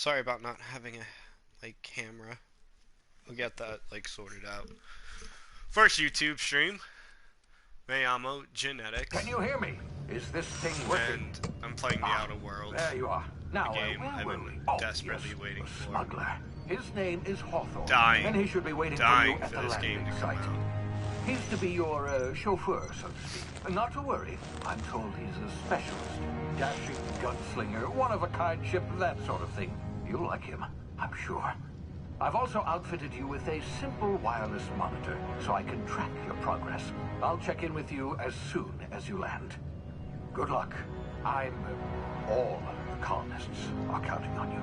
Sorry about not having a camera. We'll get that sorted out. First YouTube stream. Me llamo Can Genetics. you hear me? Is this thing working? And I'm playing the Outer Worlds. There you are. Now, The game where I've were been we? desperately yes, waiting the for. smuggler. His name is Hawthorne. Dying. And he should be waiting for you at for the this game landing to come site. out. He's to be your chauffeur, so to speak. Not to worry. I'm told he's a specialist. Dashing gunslinger, one-of-a-kind ship, that sort of thing. You'll like him, I'm sure. I've also outfitted you with a simple wireless monitor, so I can track your progress. I'll check in with you as soon as you land. Good luck. All the colonists are counting on you.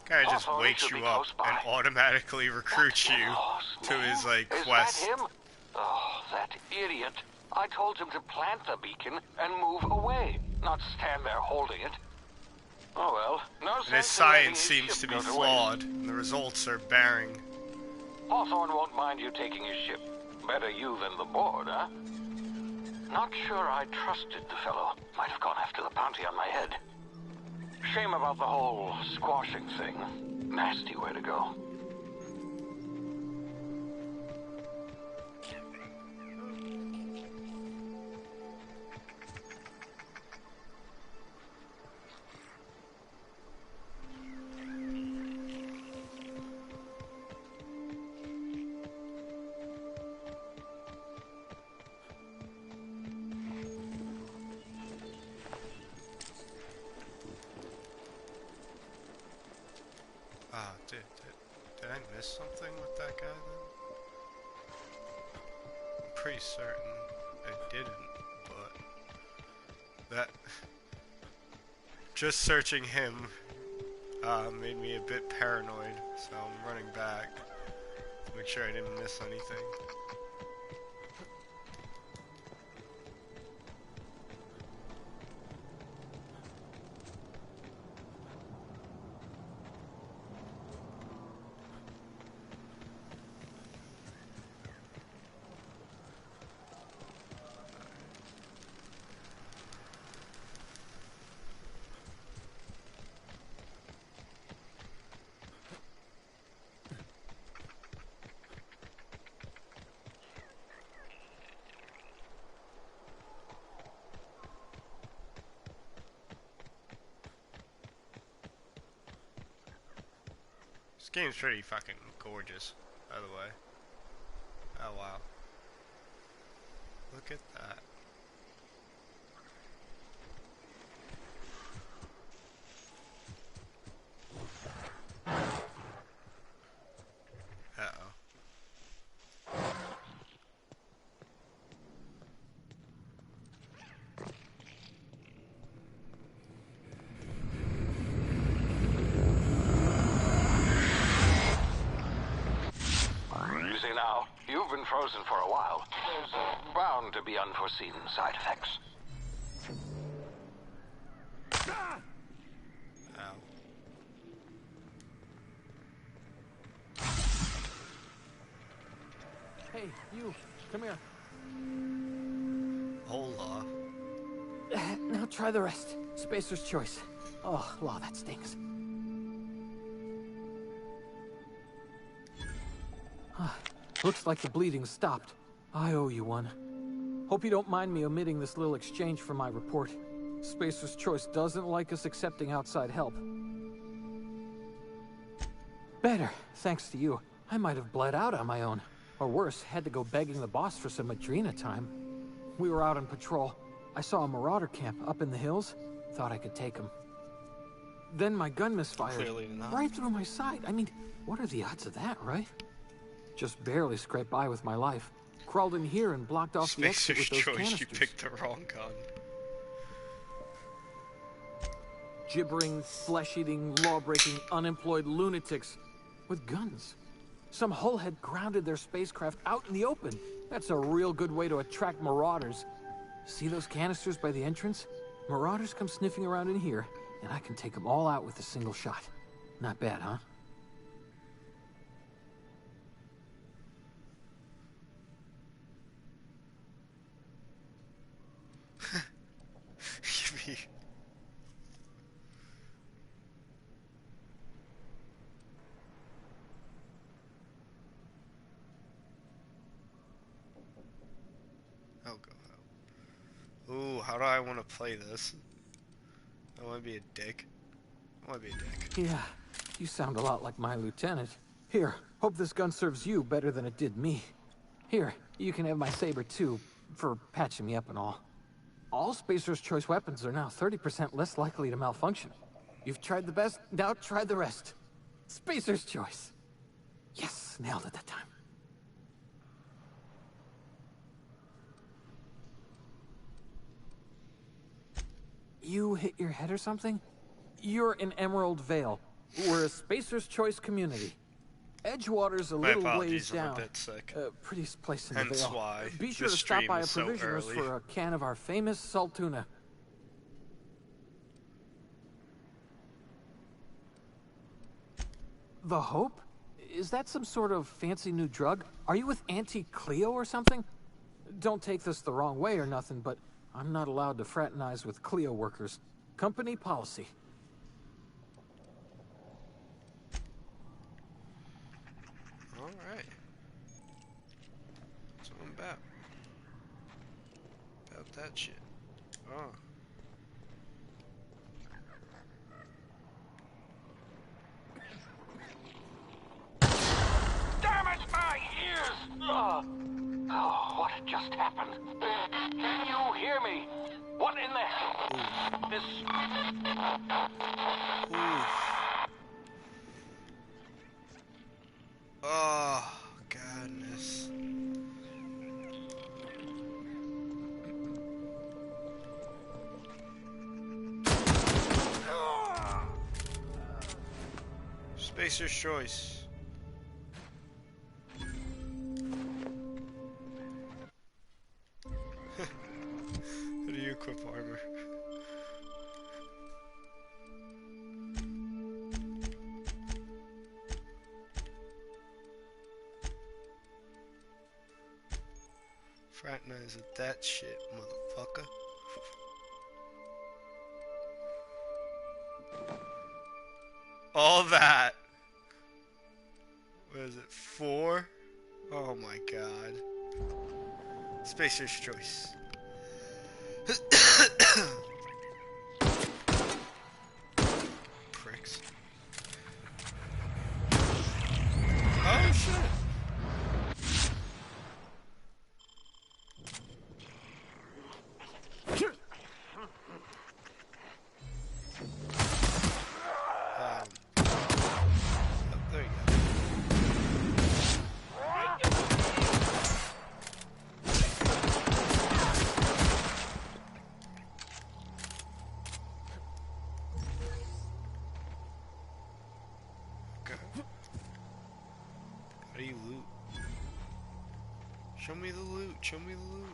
Guy just wakes you up and automatically recruits you to his quest. Is that him? Oh, that idiot. I told him to plant the beacon and move away, not stand there holding it. Oh well, no sense. And his science seems to be flawed, and the results are bearing. Hawthorne won't mind you taking his ship. Better you than the board, huh? Not sure I trusted the fellow. Might have gone after the bounty on my head. Shame about the whole squashing thing. Nasty way to go. Did I miss something with that guy then? I'm pretty certain I didn't, but that just searching him made me a bit paranoid, so I'm running back to make sure I didn't miss anything. This game's pretty fucking gorgeous, by the way. Oh wow. Look at that. Uh-oh. Now, you've been frozen for a while. There's bound to be unforeseen side effects. Ow. Hey, you, come here. Hola. Now try the rest. Spacer's choice. Oh, law, that stings. Looks like the bleeding stopped. I owe you one. Hope you don't mind me omitting this little exchange from my report. Spacer's Choice doesn't like us accepting outside help. Better, thanks to you. I might have bled out on my own. Or worse, had to go begging the boss for some Adrena time. We were out on patrol. I saw a marauder camp up in the hills. Thought I could take him. Then my gun misfired. Clearly not. Right through my side. I mean, what are the odds of that, right? Just barely scraped by with my life. Crawled in here and blocked off the exit Spacer's with those choice, canisters. you picked the wrong gun. gibbering, flesh-eating, law-breaking, unemployed lunatics with guns. Some hullhead grounded their spacecraft out in the open. That's a real good way to attract marauders. See those canisters by the entrance? Marauders come sniffing around in here, and I can take them all out with a single shot. Not bad, huh? I'll go out. Ooh, how do I want to play this? I want to be a dick. I want to be a dick. Yeah, you sound a lot like my lieutenant. Here, hope this gun serves you better than it did me. Here, you can have my saber too, for patching me up and all. All Spacer's Choice weapons are now 30% less likely to malfunction. You've tried the best, now try the rest. Spacer's Choice. Yes, nailed it that time. You hit your head or something? You're in Emerald Vale. We're a Spacer's Choice community. Edgewater's a little ways down. I'm a bit sick. Prettiest place in the Hence Vale. why Be sure to stop by a provisioner's for a can of our famous salt tuna. The Hope? Is that some sort of fancy new drug? Are you with Auntie Cleo or something? Don't take this the wrong way or nothing, but I'm not allowed to fraternize with Cleo workers. Company policy. Alright. That's what I'm about. About that shit. Oh. Damn it, my ears! Oh, what just happened? Can you hear me? What in the hell? This... Oh, goodness. Spacer's Choice. How do you equip armor? Fraternize with that shit, motherfucker. All that. What is it? 4? Oh my god. Spacer's Choice. Pricks. Oh shit. There you go. Okay. How do you loot? Show me the loot. Show me the loot.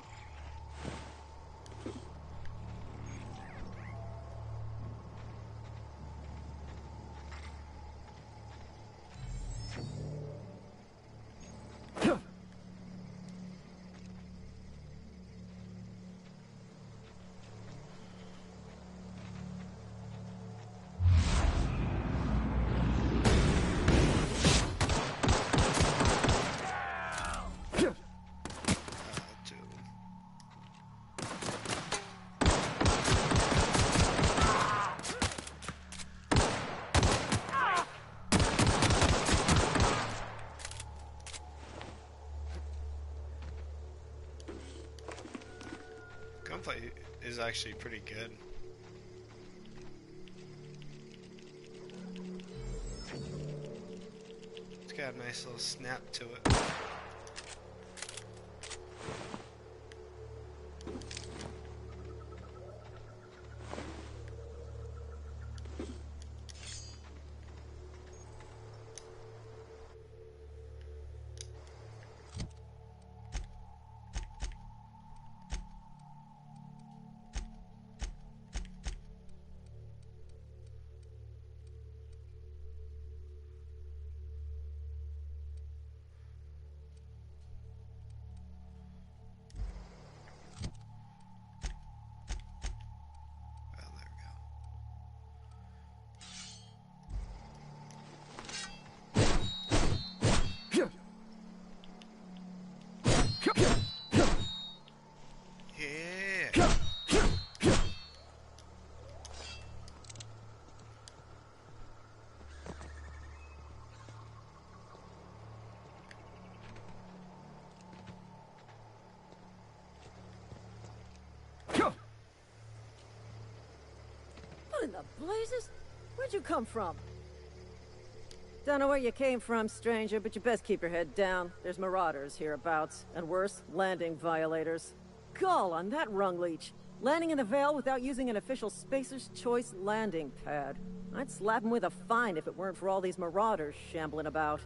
Gunplay is actually pretty good. It's got a nice little snap to it. the blazes? Where'd you come from? Don't know where you came from, stranger, but you best keep your head down. There's marauders hereabouts, and worse, landing violators. Gall on that rung leech. Landing in the Vale without using an official Spacer's Choice landing pad. I'd slap him with a fine if it weren't for all these marauders shambling about.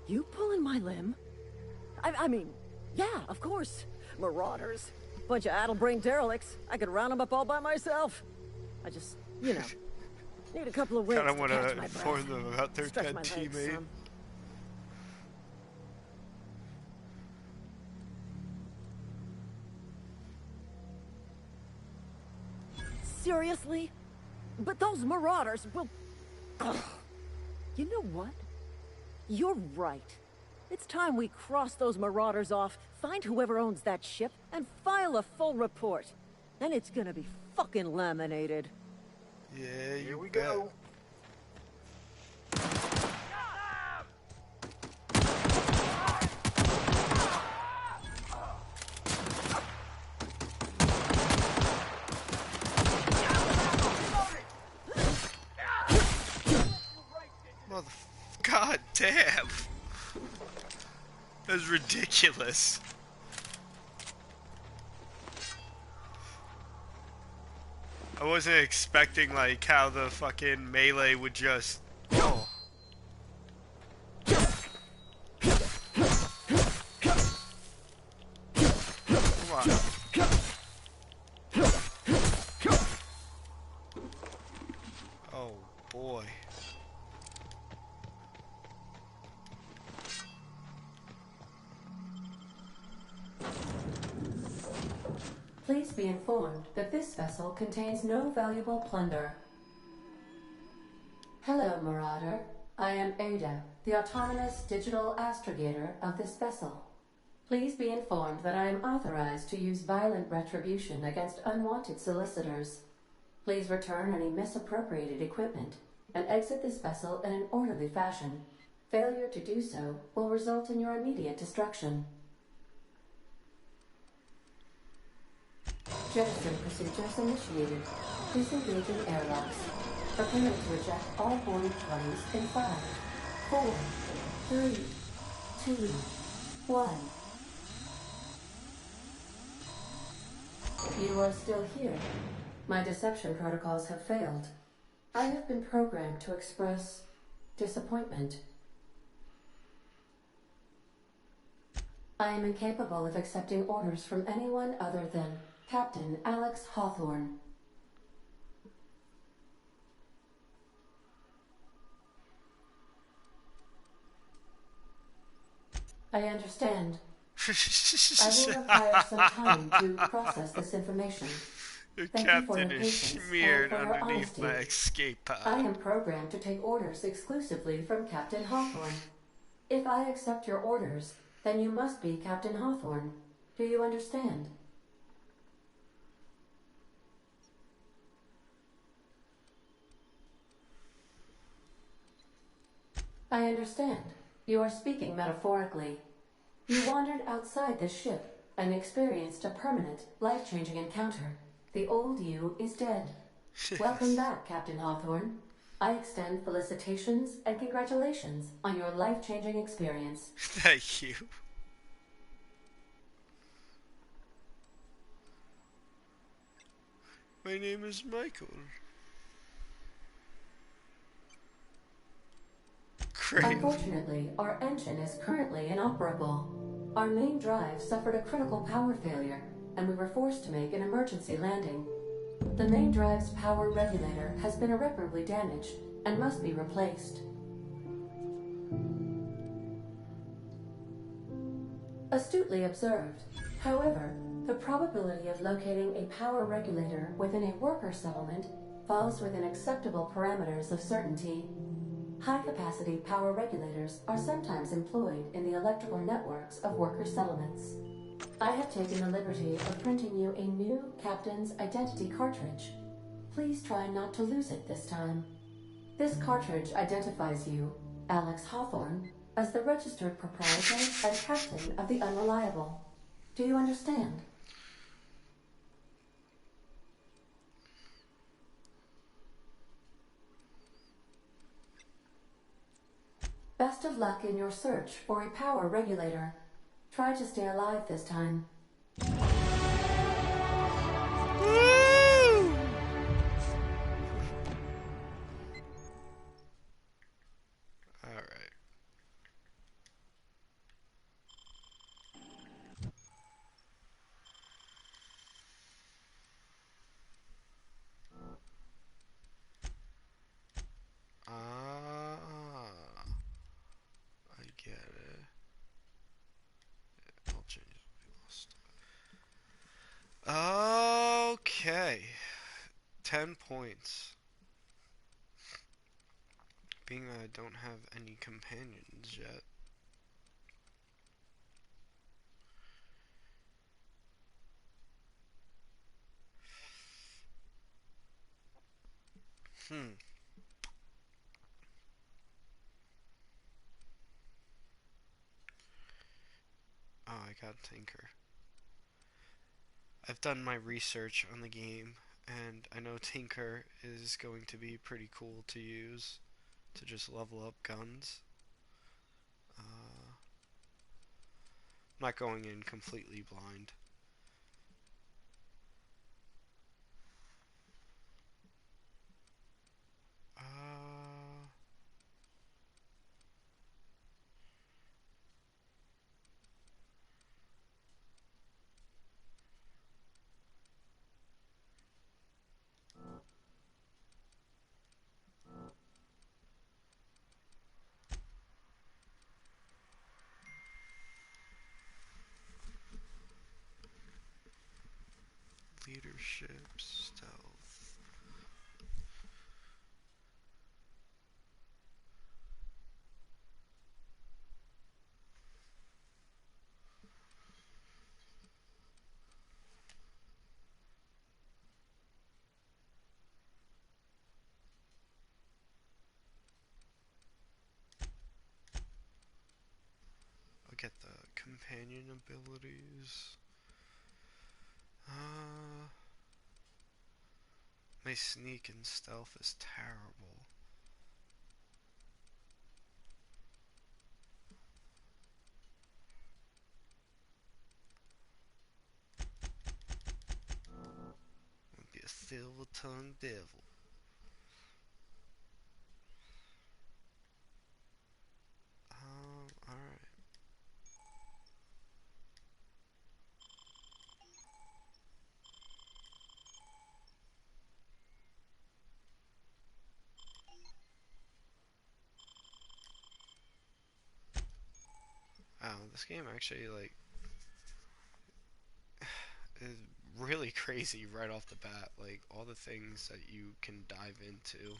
You pulling my limb? I mean, yeah, of course. Marauders. Bunch of addle-brained derelicts. I could round them up all by myself. I just, you know, need a couple of winks Kind of to want catch to my inform breath. them about their Stretch dead my legs teammate. some. Seriously? But those marauders will... Ugh. You know what? You're right. It's time we cross those marauders off, find whoever owns that ship, and file a full report. Then it's gonna be fucking laminated. Yeah, you Here we bet. go. God damn! That was ridiculous. I wasn't expecting like how the fucking melee would just... Oh. Come on. Oh boy. Please be informed that this vessel contains no valuable plunder. Hello, Marauder. I am Ada, the autonomous digital astrogator of this vessel. Please be informed that I am authorized to use violent retribution against unwanted solicitors. Please return any misappropriated equipment and exit this vessel in an orderly fashion. Failure to do so will result in your immediate destruction. Jettison procedures initiated. Disengaging airlocks. Prepare to eject all boarding parties in 5, 4, 3, 2, 1. You are still here. My deception protocols have failed. I have been programmed to express disappointment. I am incapable of accepting orders from anyone other than Captain Alex Hawthorne. I understand. I will require some time to process this information. The Thank you for captain your is patience smeared and for your underneath my honesty. escape pod. I am programmed to take orders exclusively from Captain Hawthorne. If I accept your orders, then you must be Captain Hawthorne. Do you understand? I understand. You are speaking metaphorically. You wandered outside the ship and experienced a permanent, life-changing encounter. The old you is dead. Welcome back, Captain Hawthorne. I extend felicitations and congratulations on your life-changing experience. Thank you. My name is Michael. Great. Unfortunately, our engine is currently inoperable. Our main drive suffered a critical power failure, and we were forced to make an emergency landing. The main drive's power regulator has been irreparably damaged and must be replaced. Astutely observed. However, the probability of locating a power regulator within a worker settlement falls within acceptable parameters of certainty. High-capacity power regulators are sometimes employed in the electrical networks of worker settlements. I have taken the liberty of printing you a new Captain's Identity cartridge. Please try not to lose it this time. This cartridge identifies you Alex Hawthorne, as the registered proprietor and captain of the Unreliable. Do you understand? Best of luck in your search for a power regulator. Try to stay alive this time. Woo! Alright. I get it. Yeah, I'll change it. Okay. 10 points. Being that I don't have any companions yet. Oh, I got Tinker. I've done my research on the game, and I know Tinker is going to be pretty cool to use to just level up guns. I'm not going in completely blind. Uh, Leadership, stealth. I'll get the companion abilities. My sneak and stealth is terrible. I'll be a silver-tongued devil. Alright. Wow, this game actually, like, is really crazy right off the bat. Like, all the things that you can dive into.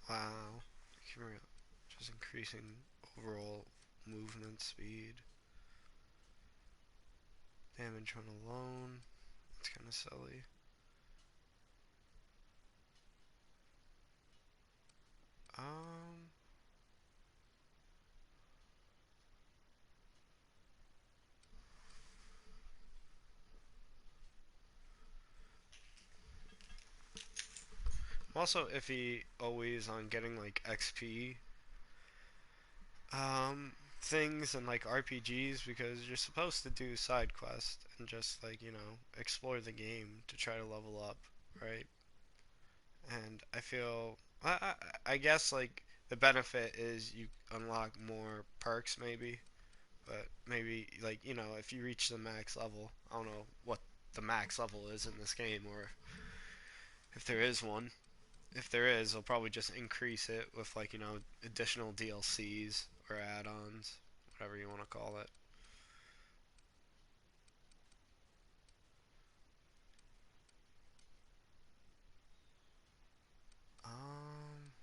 Wow. Just increasing overall movement speed. Damage on alone. That's kind of silly. Um. I'm also iffy always on getting like XP things and like RPGs, because you're supposed to do side quests and just like, you know, explore the game to try to level up, right? And I feel I guess like the benefit is you unlock more perks maybe, but maybe like, you know, if you reach the max level, I don't know what the max level is in this game, or if there is one. If there is, they'll probably just increase it with like, you know, additional DLCs or add-ons, whatever you want to call it. Um,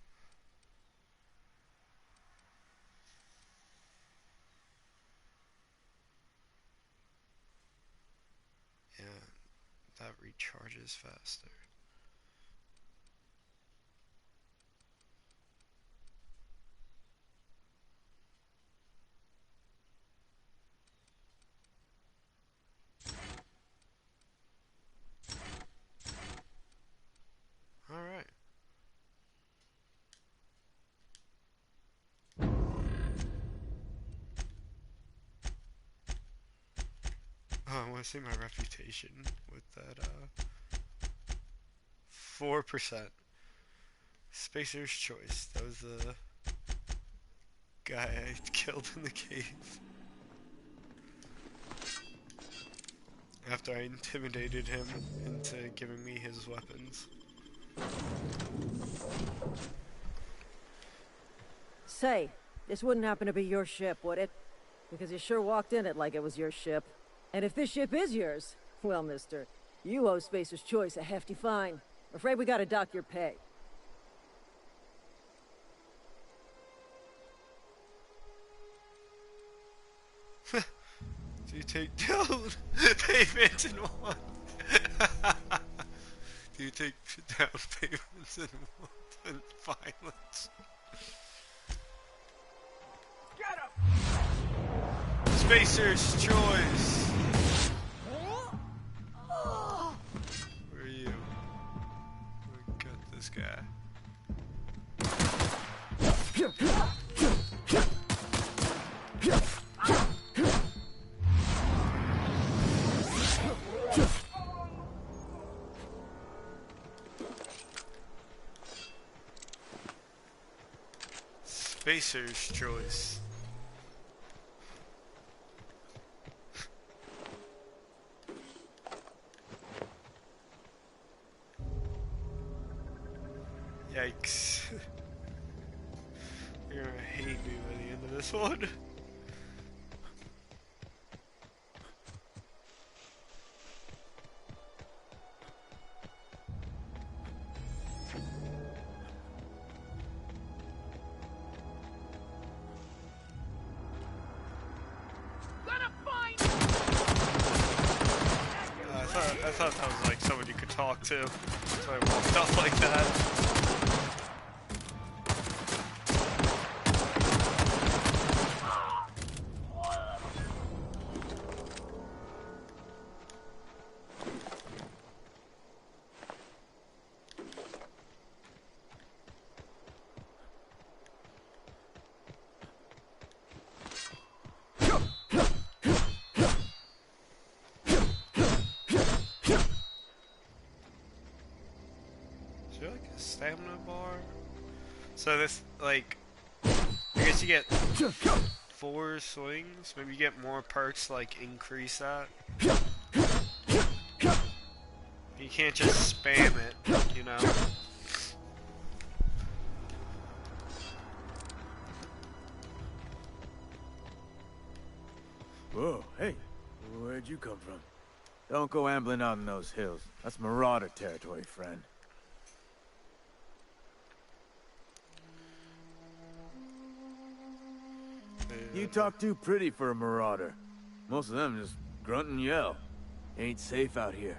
yeah, that recharges faster. All right. Oh, I want to see my reputation with that 4%. Spacer's Choice. That was the guy I killed in the cave. After I intimidated him into giving me his weapons. Say, this wouldn't happen to be your ship, would it? Because you sure walked in it like it was your ship. And if this ship is yours, well, mister, you owe Spacer's Choice a hefty fine. Afraid we gotta dock your pay. Do you take down payments in one? Do you take down payments in one and violence? Get him! Spacer's Choice. Where are you? We got this guy. Spacer's Choice. Yikes. You're gonna hate me by the end of this one. I thought that was like someone you could talk to, so I walked off like that. Is there like a stamina bar? So this, like, I guess you get 4 swings. Maybe you get more perks to, like, increase that. You can't just spam it, you know? Whoa, hey, where'd you come from? Don't go ambling out in those hills. That's marauder territory, friend. You talk too pretty for a marauder. Most of them just grunt and yell. Ain't safe out here.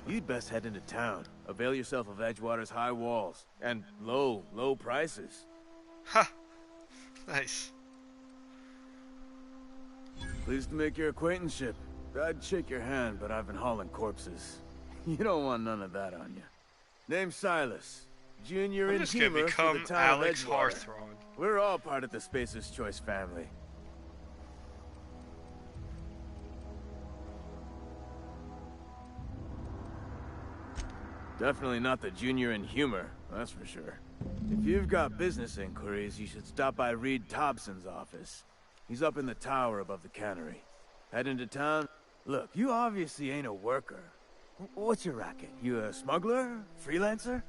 You'd best head into town. Avail yourself of Edgewater's high walls. And low prices. Ha! Nice. Pleased to make your acquaintanceship. I'd shake your hand, but I've been hauling corpses. You don't want none of that on you. Name's Silas. Junior I'm in just gonna humor for the become town of Alex Edgewater. Hearthrug. We're all part of the Spacer's Choice family. Definitely not the junior in humor, that's for sure. If you've got business inquiries, you should stop by Reed Thompson's office. He's up in the tower above the cannery. Head into town? Look, you obviously ain't a worker. What's your racket? You a smuggler? Freelancer?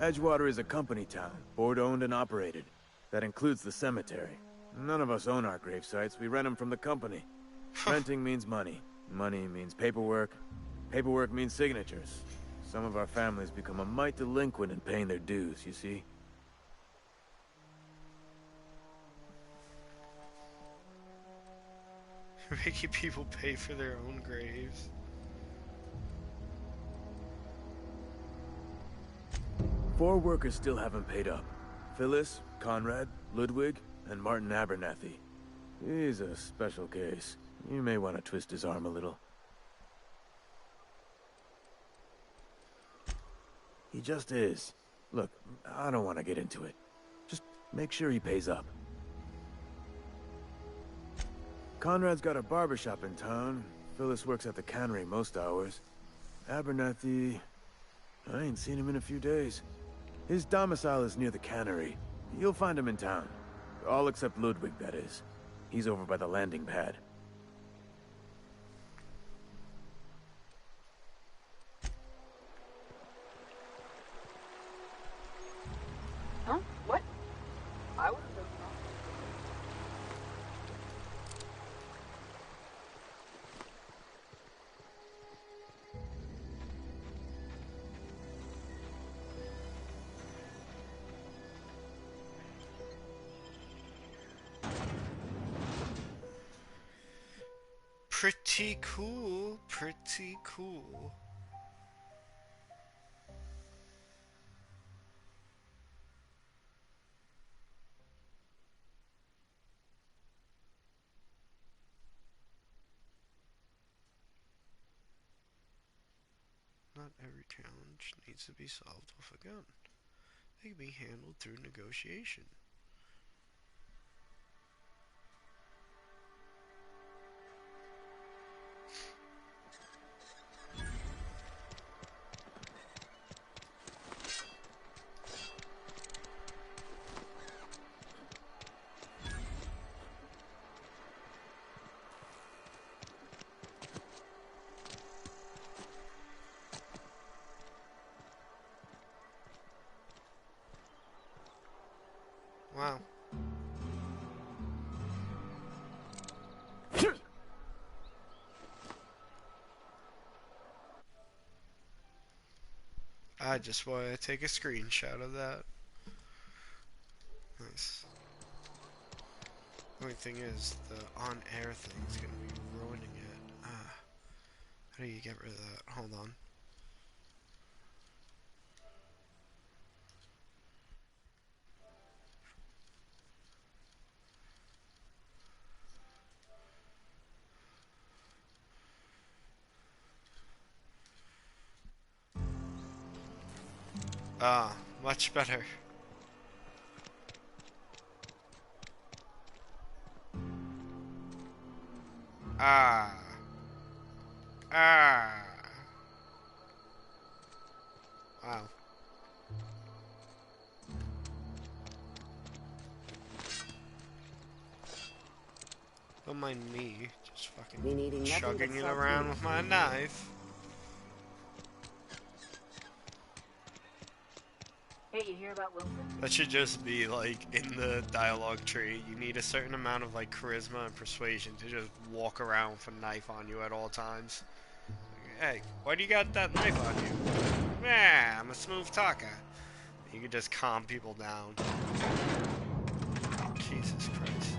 Edgewater is a company town, board-owned and operated. That includes the cemetery. None of us own our grave sites, we rent them from the company. Renting means money. Money means paperwork. Paperwork means signatures. Some of our families become a mite delinquent in paying their dues, you see? Making people pay for their own graves. Four workers still haven't paid up. Phyllis, Conrad, Ludwig, and Martin Abernathy. He's a special case. You may want to twist his arm a little. He just is. Look, I don't want to get into it. Just make sure he pays up. Conrad's got a barbershop in town. Phyllis works at the cannery most hours. Abernathy... I ain't seen him in a few days. His domicile is near the cannery. You'll find him in town. All except Ludwig, that is. He's over by the landing pad. Huh? What? I was... Pretty cool, pretty cool. Not every challenge needs to be solved with a gun. They can be handled through negotiation. Wow. I just want to take a screenshot of that. Nice. Only thing is, the on-air thing is going to be ruining it. How do you get rid of that? Hold on. Ah, much better. Ah. Ah. Wow. Don't mind me, just fucking chugging it around with my knife. Hey, you hear about Wilson? That should just be like in the dialogue tree. You need a certain amount of like charisma and persuasion to just walk around with a knife on you at all times. Hey, why do you got that knife on you? Yeah, I'm a smooth talker. You can just calm people down. Jesus Christ.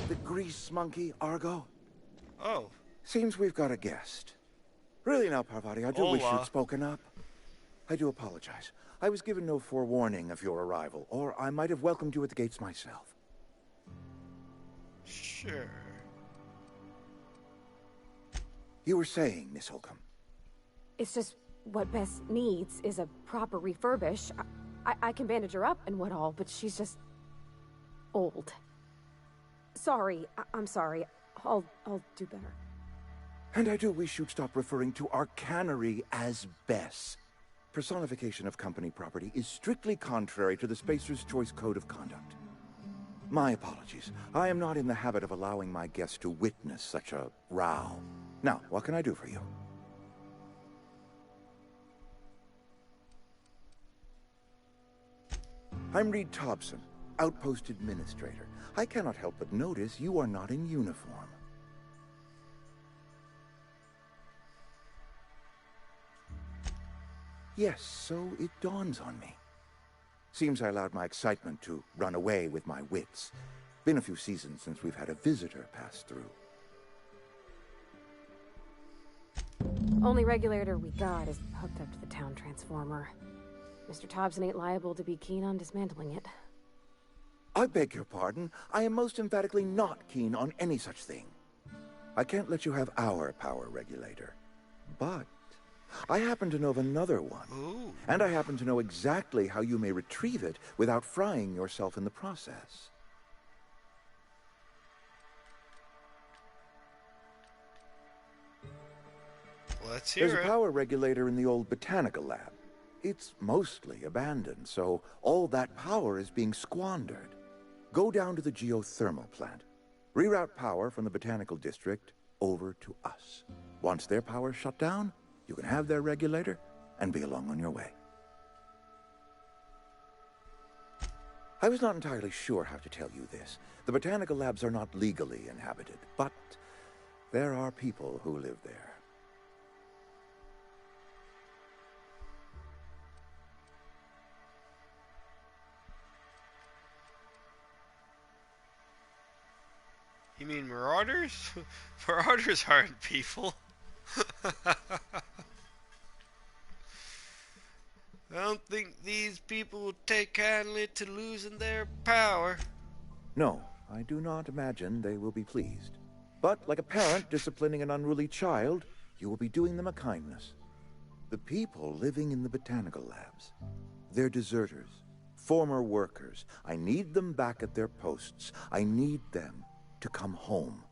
The grease monkey, Argo? Oh. Seems we've got a guest. Really now, Parvati, I do wish Hola. you'd spoken up. I do apologize. I was given no forewarning of your arrival, or I might have welcomed you at the gates myself. Sure. You were saying, Miss Holcomb. It's just what Bess needs is a proper refurbish. I can bandage her up and what all, but she's just old. Sorry, I'm sorry. I'll do better. And I do wish you'd stop referring to our cannery as Bess. Personification of company property is strictly contrary to the Spacer's Choice Code of Conduct. My apologies. I am not in the habit of allowing my guests to witness such a row. Now, what can I do for you? I'm Reed Thompson, Outpost Administrator. I cannot help but notice you are not in uniform. Yes, so it dawns on me. Seems I allowed my excitement to run away with my wits. Been a few seasons since we've had a visitor pass through. Only regulator we got is hooked up to the town transformer. Mr. Thompson ain't liable to be keen on dismantling it. I beg your pardon. I am most emphatically not keen on any such thing. I can't let you have our power regulator. But I happen to know of another one. Ooh. And I happen to know exactly how you may retrieve it without frying yourself in the process. Let's hear There's it. a power regulator in the old botanical lab. It's mostly abandoned, so all that power is being squandered. Go down to the geothermal plant. Reroute power from the botanical district over to us. Once their power's shut down, you can have their regulator and be along on your way. I was not entirely sure how to tell you this. The botanical labs are not legally inhabited, but there are people who live there. You mean marauders? Marauders aren't people. I don't think these people will take kindly to losing their power. No, I do not imagine they will be pleased. But like a parent disciplining an unruly child, you will be doing them a kindness. The people living in the botanical labs, they're deserters, former workers. I need them back at their posts. I need them to come home.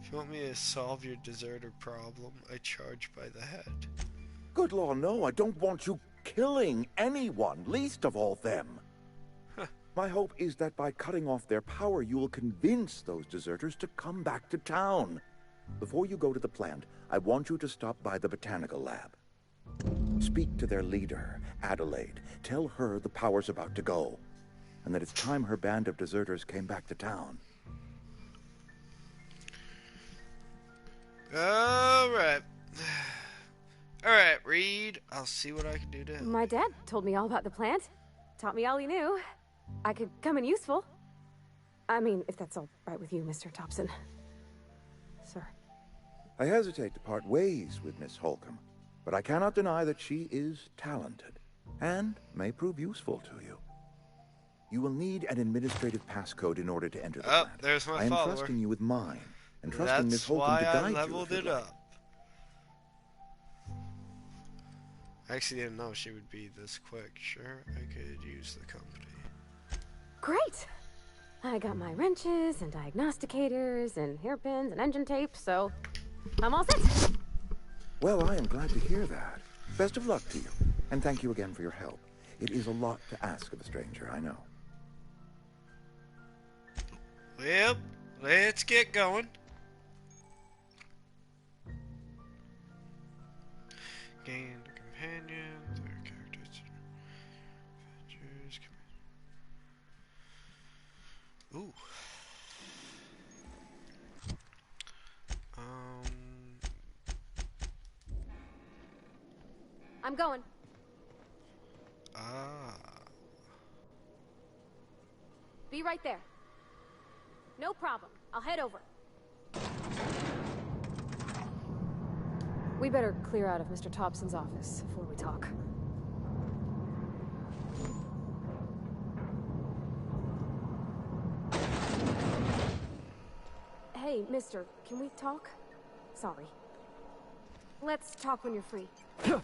If you want me to solve your deserter problem, I charge by the head. Good law, no, I don't want you killing anyone, least of all them. My hope is that by cutting off their power, you will convince those deserters to come back to town. Before you go to the plant, I want you to stop by the botanical lab. Speak to their leader, Adelaide. Tell her the power's about to go, and that it's time her band of deserters came back to town. Alright. Alright, Reed. I'll see what I can do to help. My dad told me all about the plant. Taught me all he knew. I could come in useful. I mean, if that's all right with you, Mr. Thompson. Sir. I hesitate to part ways with Miss Holcomb, but I cannot deny that she is talented, and may prove useful to you. You will need an administrative passcode in order to enter the plant. There's my I am follower. trusting you with mine, and trusting Miss That's Holcomb to why I guide you leveled if it you'd like. up. I actually didn't know she would be this quick. Sure, I could use the company. Great! I got my wrenches and diagnosticators and hairpins and engine tape, so I'm all set. Well, I am glad to hear that. Best of luck to you, and thank you again for your help. It is a lot to ask of a stranger, I know. Well, let's get going. Gain a companion, their characters, adventures, ooh. I'm going. Ah. Be right there. No problem. I'll head over. We better clear out of Mr. Thompson's office before we talk. Hey, mister, can we talk? Sorry. Let's talk when you're free. Got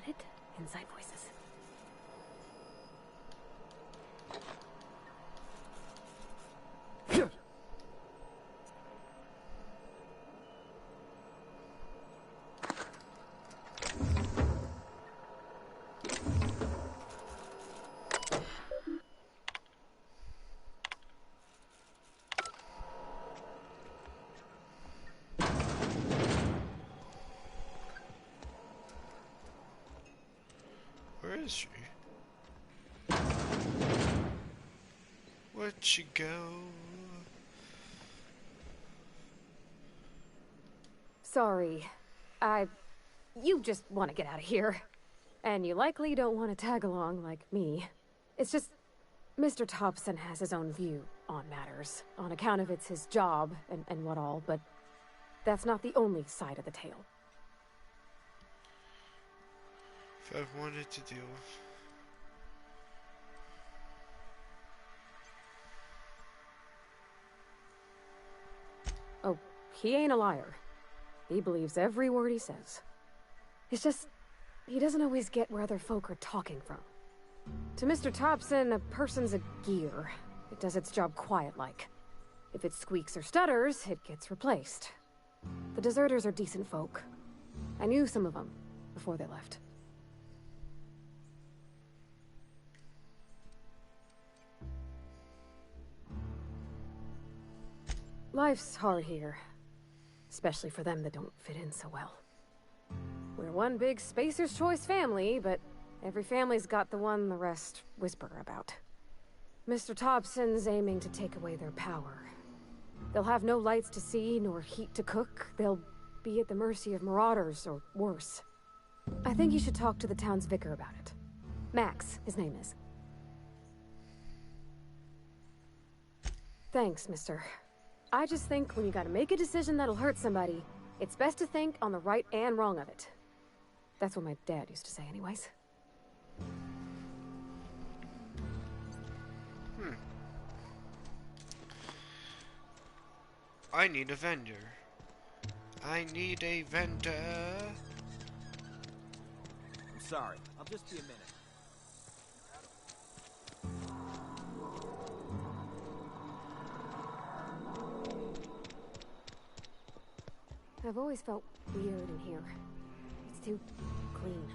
it? Inside voices. Where is she? Where'd she go? Sorry. You just want to get out of here. And you likely don't want to tag along like me. It's just, Mr. Thompson has his own view on matters, on account of it's his job and what all, but that's not the only side of the tale. If I've wanted to deal with... Oh, he ain't a liar. He believes every word he says. It's just, he doesn't always get where other folk are talking from. To Mr. Thompson, a person's a gear. It does its job quiet-like. If it squeaks or stutters, it gets replaced. The deserters are decent folk. I knew some of them before they left. Life's hard here. Especially for them that don't fit in so well. We're one big Spacer's Choice family, but every family's got the one the rest whisper about. Mr. Thompson's aiming to take away their power. They'll have no lights to see, nor heat to cook. They'll be at the mercy of marauders, or worse. I think you should talk to the town's vicar about it. Max, his name is. Thanks, mister. I just think when you gotta make a decision that'll hurt somebody, it's best to think on the right and wrong of it. That's what my dad used to say anyways. I need a vendor. I need a vendor. I'm sorry. I'll just be a minute. I've always felt weird in here. It's too clean.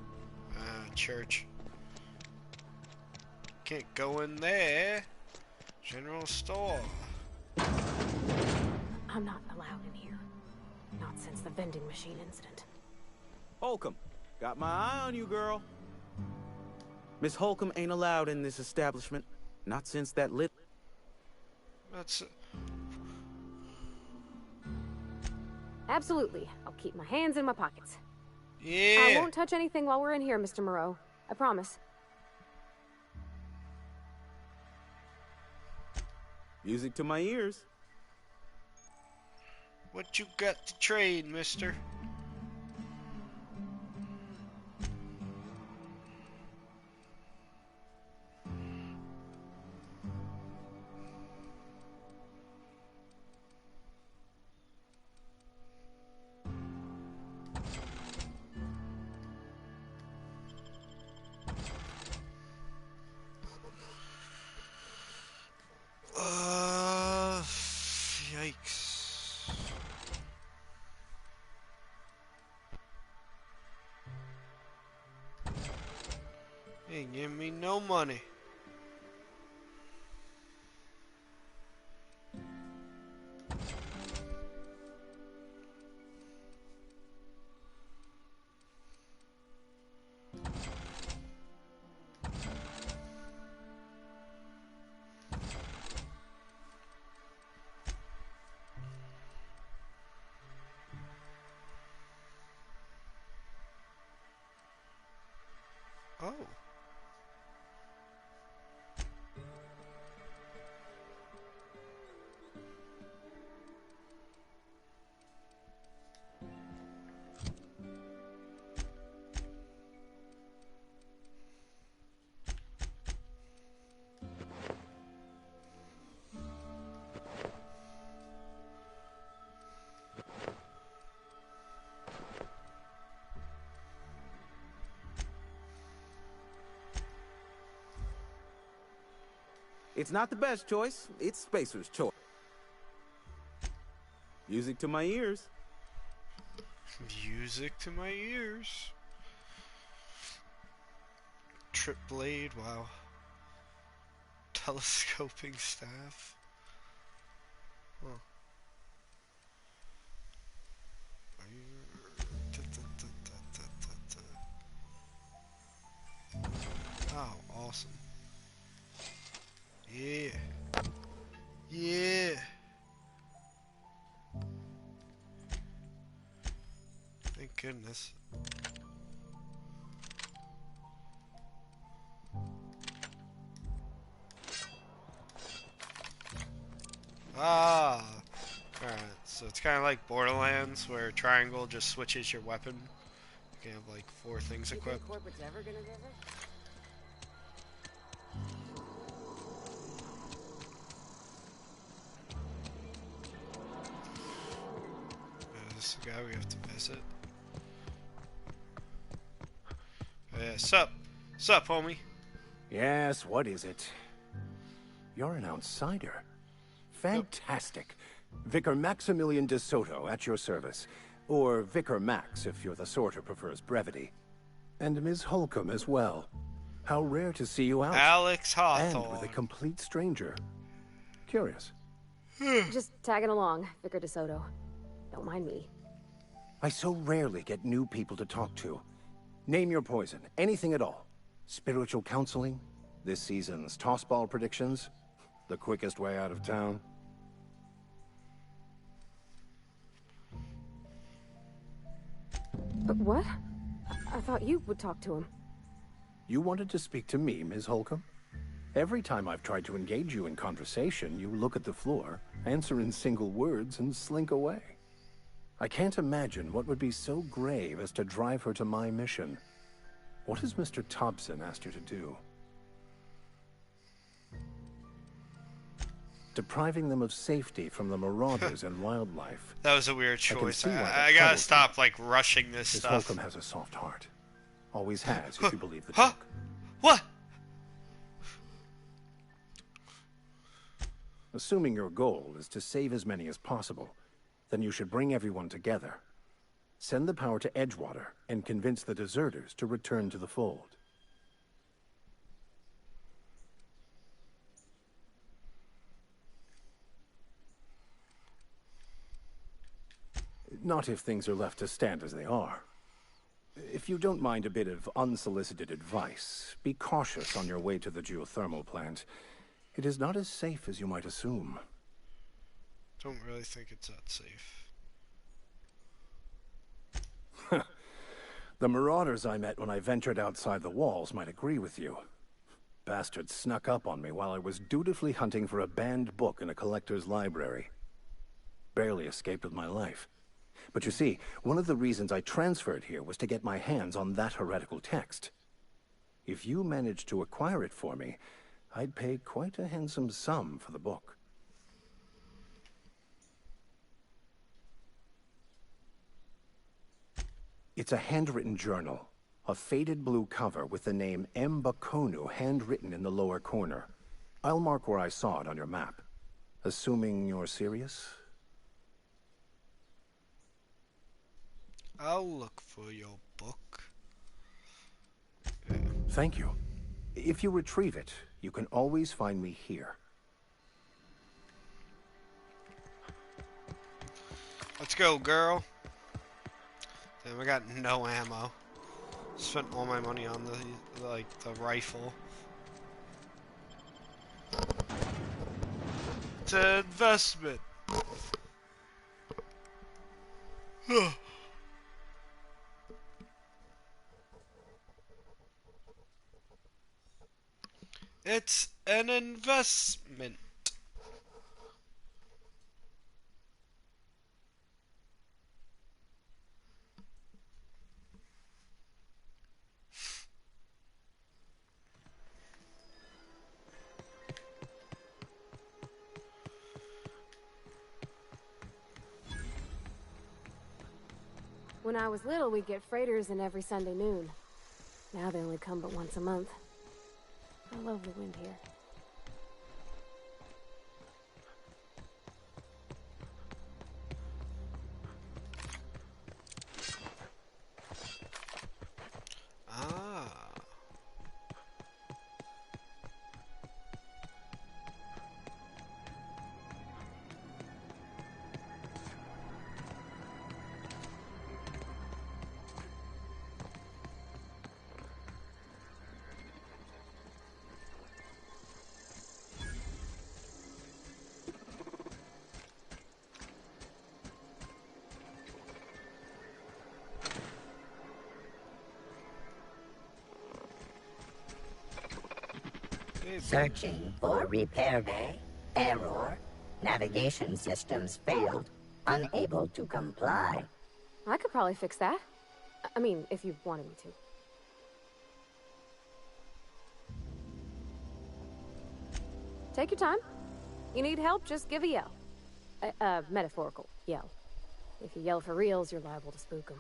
Church. Can't go in there. General store. I'm not allowed in here. Not since the vending machine incident. Holcomb, got my eye on you, girl. Miss Holcomb ain't allowed in this establishment. Not since that lit... That's... Absolutely. I'll keep my hands in my pockets. Yeah. I won't touch anything while we're in here, Mr. Moreau. I promise. Music to my ears. What you got to trade, mister? Yikes. Ain't give me no money. Oh. It's not the best choice. It's Spacer's choice. Music to my ears. Music to my ears. Trip blade, wow. Telescoping staff. Huh. Oh, awesome. Yeah. Yeah. Thank goodness. Ah. Alright, so it's kind of like Borderlands, where triangle just switches your weapon. You can have like 4 things equipped. Corporate's ever gonna visit? This is the guy we have to visit. Yeah, sup? Sup, homie? Yes, what is it? You're an outsider. Fantastic. Vicar Maximilian de Soto at your service. Or Vicar Max, if you're the sort who prefers brevity. And Ms. Holcomb as well. How rare to see you out. Alex Hawthorne. And with a complete stranger. Curious. Just tagging along, Vicar DeSoto. Don't mind me. I so rarely get new people to talk to. Name your poison, anything at all. Spiritual counseling, this season's tossball predictions, the quickest way out of town. But what? I thought you would talk to him. You wanted to speak to me, Ms. Holcomb? Every time I've tried to engage you in conversation, you look at the floor, answer in single words, and slink away. I can't imagine what would be so grave as to drive her to my mission. What has Mr. Thompson asked you to do? Depriving them of safety from the marauders and wildlife. That was a weird choice. I gotta troubles stop, like, rushing this Miss stuff. Holcomb has a soft heart. Always has, if you believe the Huh? talk. What? Assuming your goal is to save as many as possible, then you should bring everyone together. Send the power to Edgewater and convince the deserters to return to the fold. Not if things are left to stand as they are. If you don't mind a bit of unsolicited advice, be cautious on your way to the geothermal plant. It is not as safe as you might assume. Don't really think it's that safe. The marauders I met when I ventured outside the walls might agree with you. Bastards snuck up on me while I was dutifully hunting for a banned book in a collector's library. Barely escaped with my life. But you see, one of the reasons I transferred here was to get my hands on that heretical text. If you managed to acquire it for me, I'd pay quite a handsome sum for the book. It's a handwritten journal, a faded blue cover with the name M. Bakonu handwritten in the lower corner. I'll mark where I saw it on your map. Assuming you're serious? I'll look for your book. Thank you. If you retrieve it, you can always find me here. Let's go, girl. Damn, I got no ammo. Spent all my money on the rifle. It's an investment. It's an investment. When I was little, we'd get freighters in every Sunday noon. Now they only come but once a month. I love the wind here. Searching for repair bay. Error. Navigation systems failed. Unable to comply. I could probably fix that. I mean, if you wanted me to. Take your time. You need help, just give a yell. A metaphorical yell. If you yell for reals, you're liable to spook them.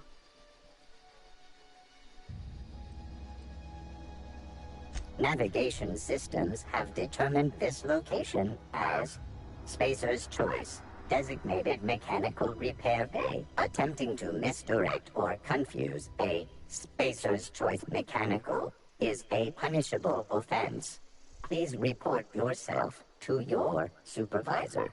Navigation systems have determined this location as Spacer's Choice, designated mechanical repair bay. Attempting to misdirect or confuse a Spacer's Choice mechanical is a punishable offense. Please report yourself to your supervisor.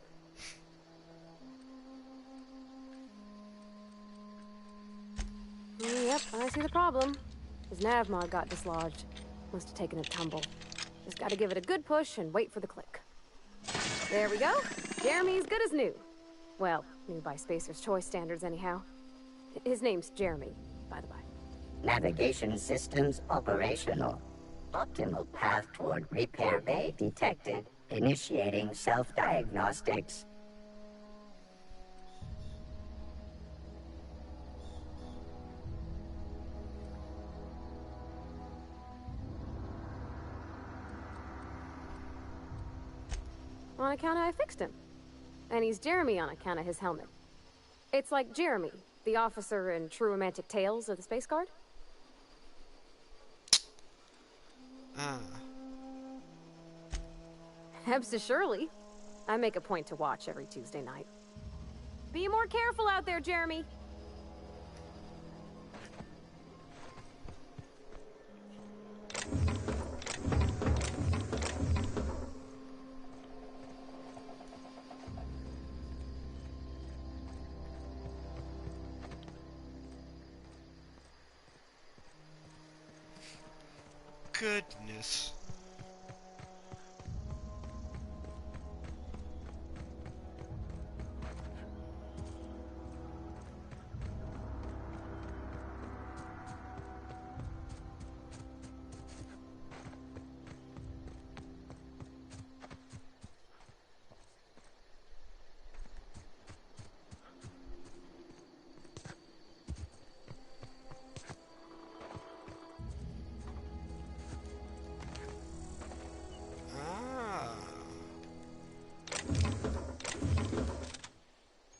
Yep, I see the problem. His nav mod got dislodged. Must have taken a tumble. Just gotta give it a good push and wait for the click. There we go. Jeremy's good as new. Well, new by Spacer's Choice standards anyhow. His name's Jeremy, by the by. Navigation systems operational. Optimal path toward repair bay detected. Initiating self-diagnostics. On account of I fixed him. And he's Jeremy on account of his helmet. It's like Jeremy, the officer in True Romantic Tales of the Space Guard. Hebsta Shirley. I make a point to watch every Tuesday night. Be more careful out there, Jeremy. Goodness.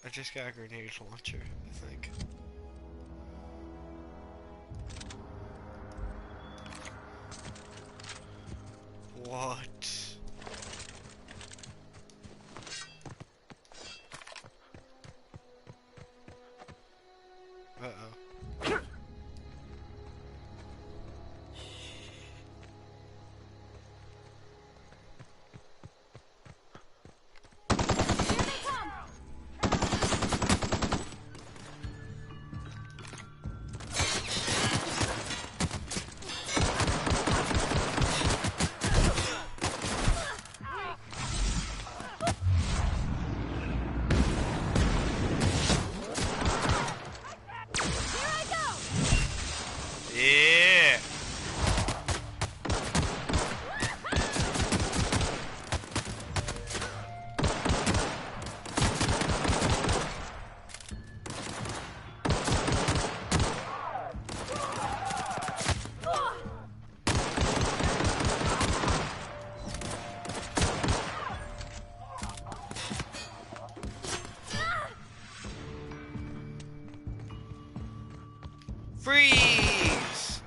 I just got a grenade launcher, I think. What? Uh-oh. Yeah. Freeze!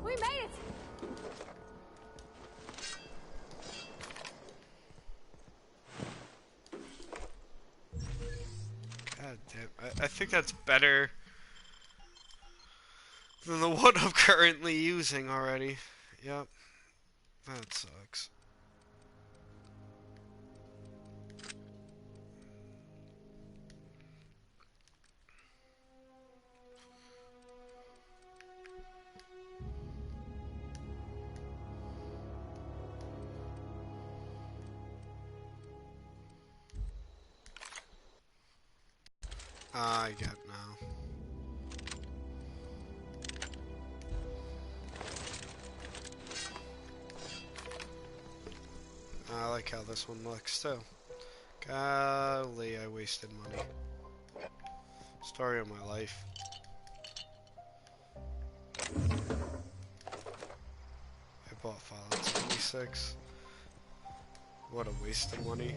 We made it! God damn. I think that's better than the one I'm currently using already. Yep. That sucks. I get now. like how this one looks too. Golly, I wasted money. Story of my life. I bought Fallout 76. What a waste of money.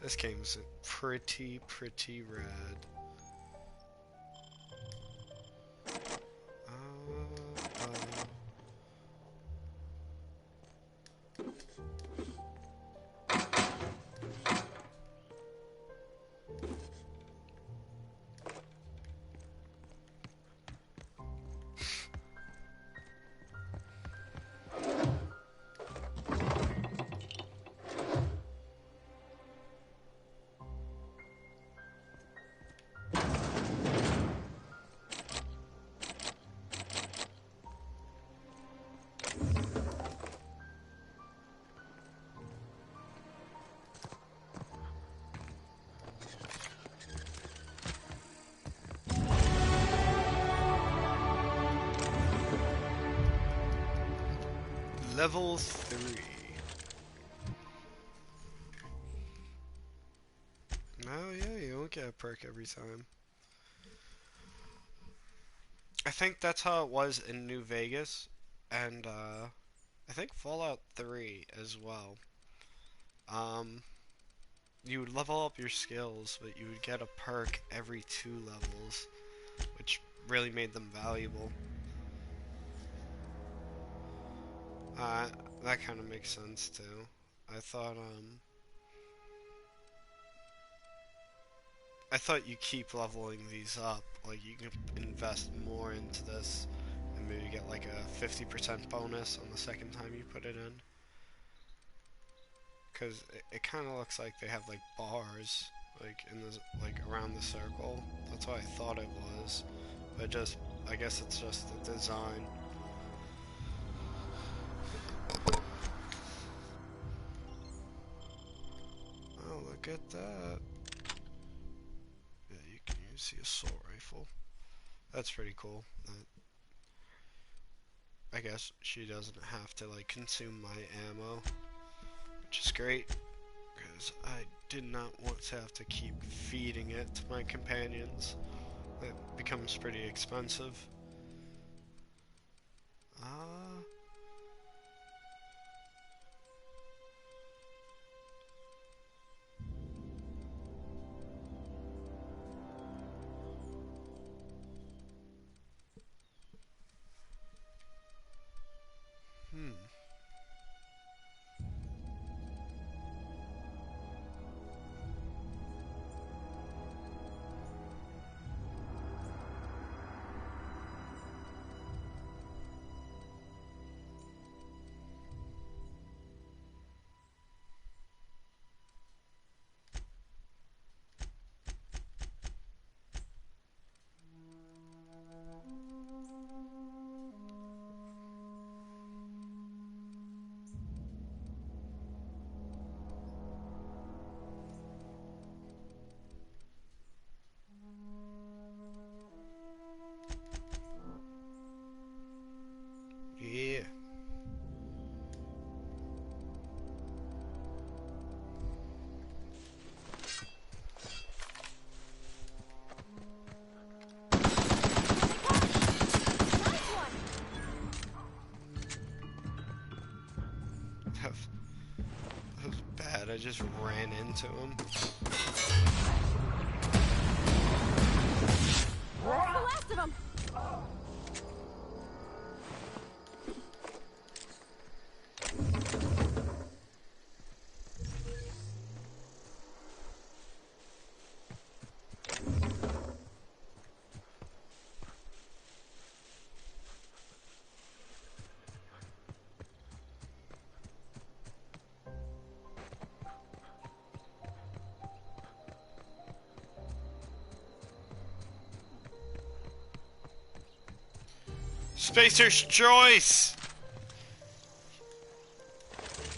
This game's pretty rad. Level 3. Oh yeah, you don't get a perk every time. I think that's how it was in New Vegas, and I think Fallout 3 as well. You would level up your skills, but you would get a perk every 2 levels, which really made them valuable. That kind of makes sense too. I thought you keep leveling these up, like you can invest more into this and maybe get like a 50% bonus on the second time you put it in. Cause it kind of looks like they have like bars, like in the like around the circle. That's what I thought it was, but I guess it's just the design. Oh, look at that. Yeah, you can use the assault rifle. That's pretty cool. I guess she doesn't have to like consume my ammo, which is great, because I did not want to have to keep feeding it to my companions. That becomes pretty expensive. Yeah. That was bad. I just ran into him. Where's the last of them? Spacer's choice!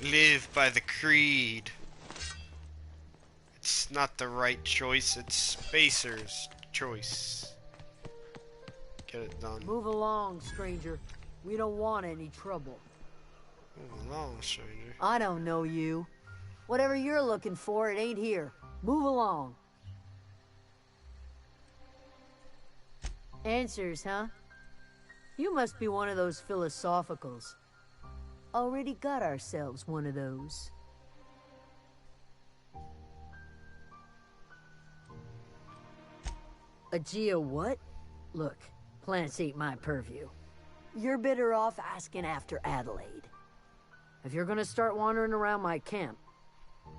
Live by the creed. It's not the right choice, it's Spacer's choice. Get it done. Move along, stranger. We don't want any trouble. Move along, stranger. I don't know you. Whatever you're looking for, it ain't here. Move along. Answers, huh? You must be one of those philosophicals. Already got ourselves one of those. A geo what? Look, plants ain't my purview. You're better off asking after Adelaide. If you're gonna start wandering around my camp,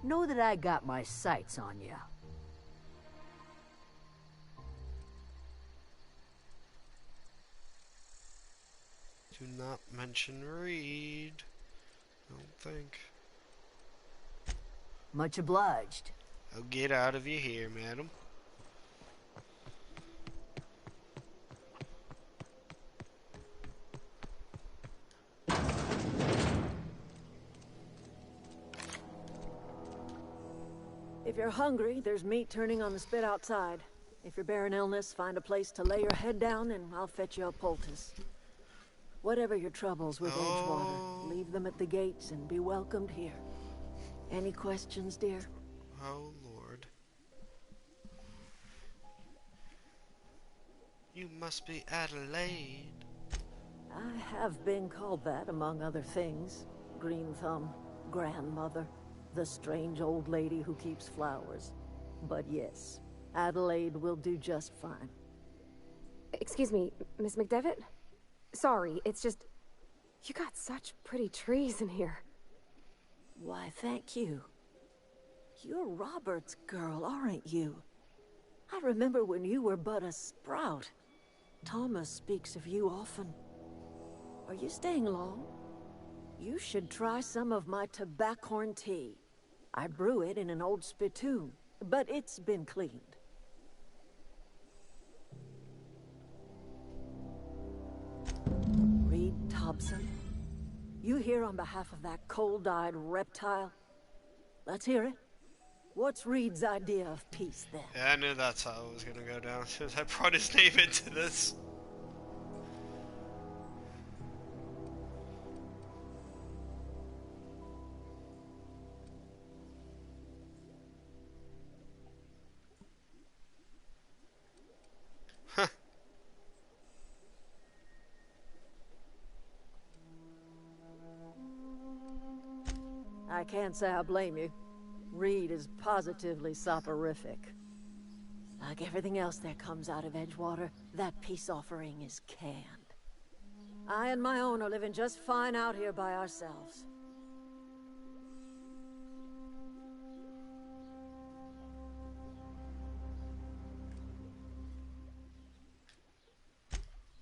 know that I got my sights on you. Do not mention Reed. I don't think. Much obliged. Oh, get out of your here, madam. If you're hungry, there's meat turning on the spit outside. If you're bearing illness, find a place to lay your head down and I'll fetch you a poultice. Whatever your troubles with Edgewater, leave them at the gates and be welcomed here. Any questions, dear? Oh, Lord. You must be Adelaide. I have been called that, among other things. Green Thumb, grandmother, the strange old lady who keeps flowers. But yes, Adelaide will do just fine. Excuse me, Miss McDevitt? Sorry, it's just... You got such pretty trees in here. Why, thank you. You're Robert's girl, aren't you? I remember when you were but a sprout. Thomas speaks of you often. Are you staying long? You should try some of my tobaccorn tea. I brew it in an old spittoon, but it's been cleaned. Reed Thompson? You here on behalf of that cold-eyed reptile? Let's hear it. What's Reed's idea of peace, then? Yeah, I knew that's how it was gonna go down. I brought his name into this. I can't say I blame you. Reed is positively soporific. Like everything else that comes out of Edgewater, that peace offering is canned. I and my own are living just fine out here by ourselves.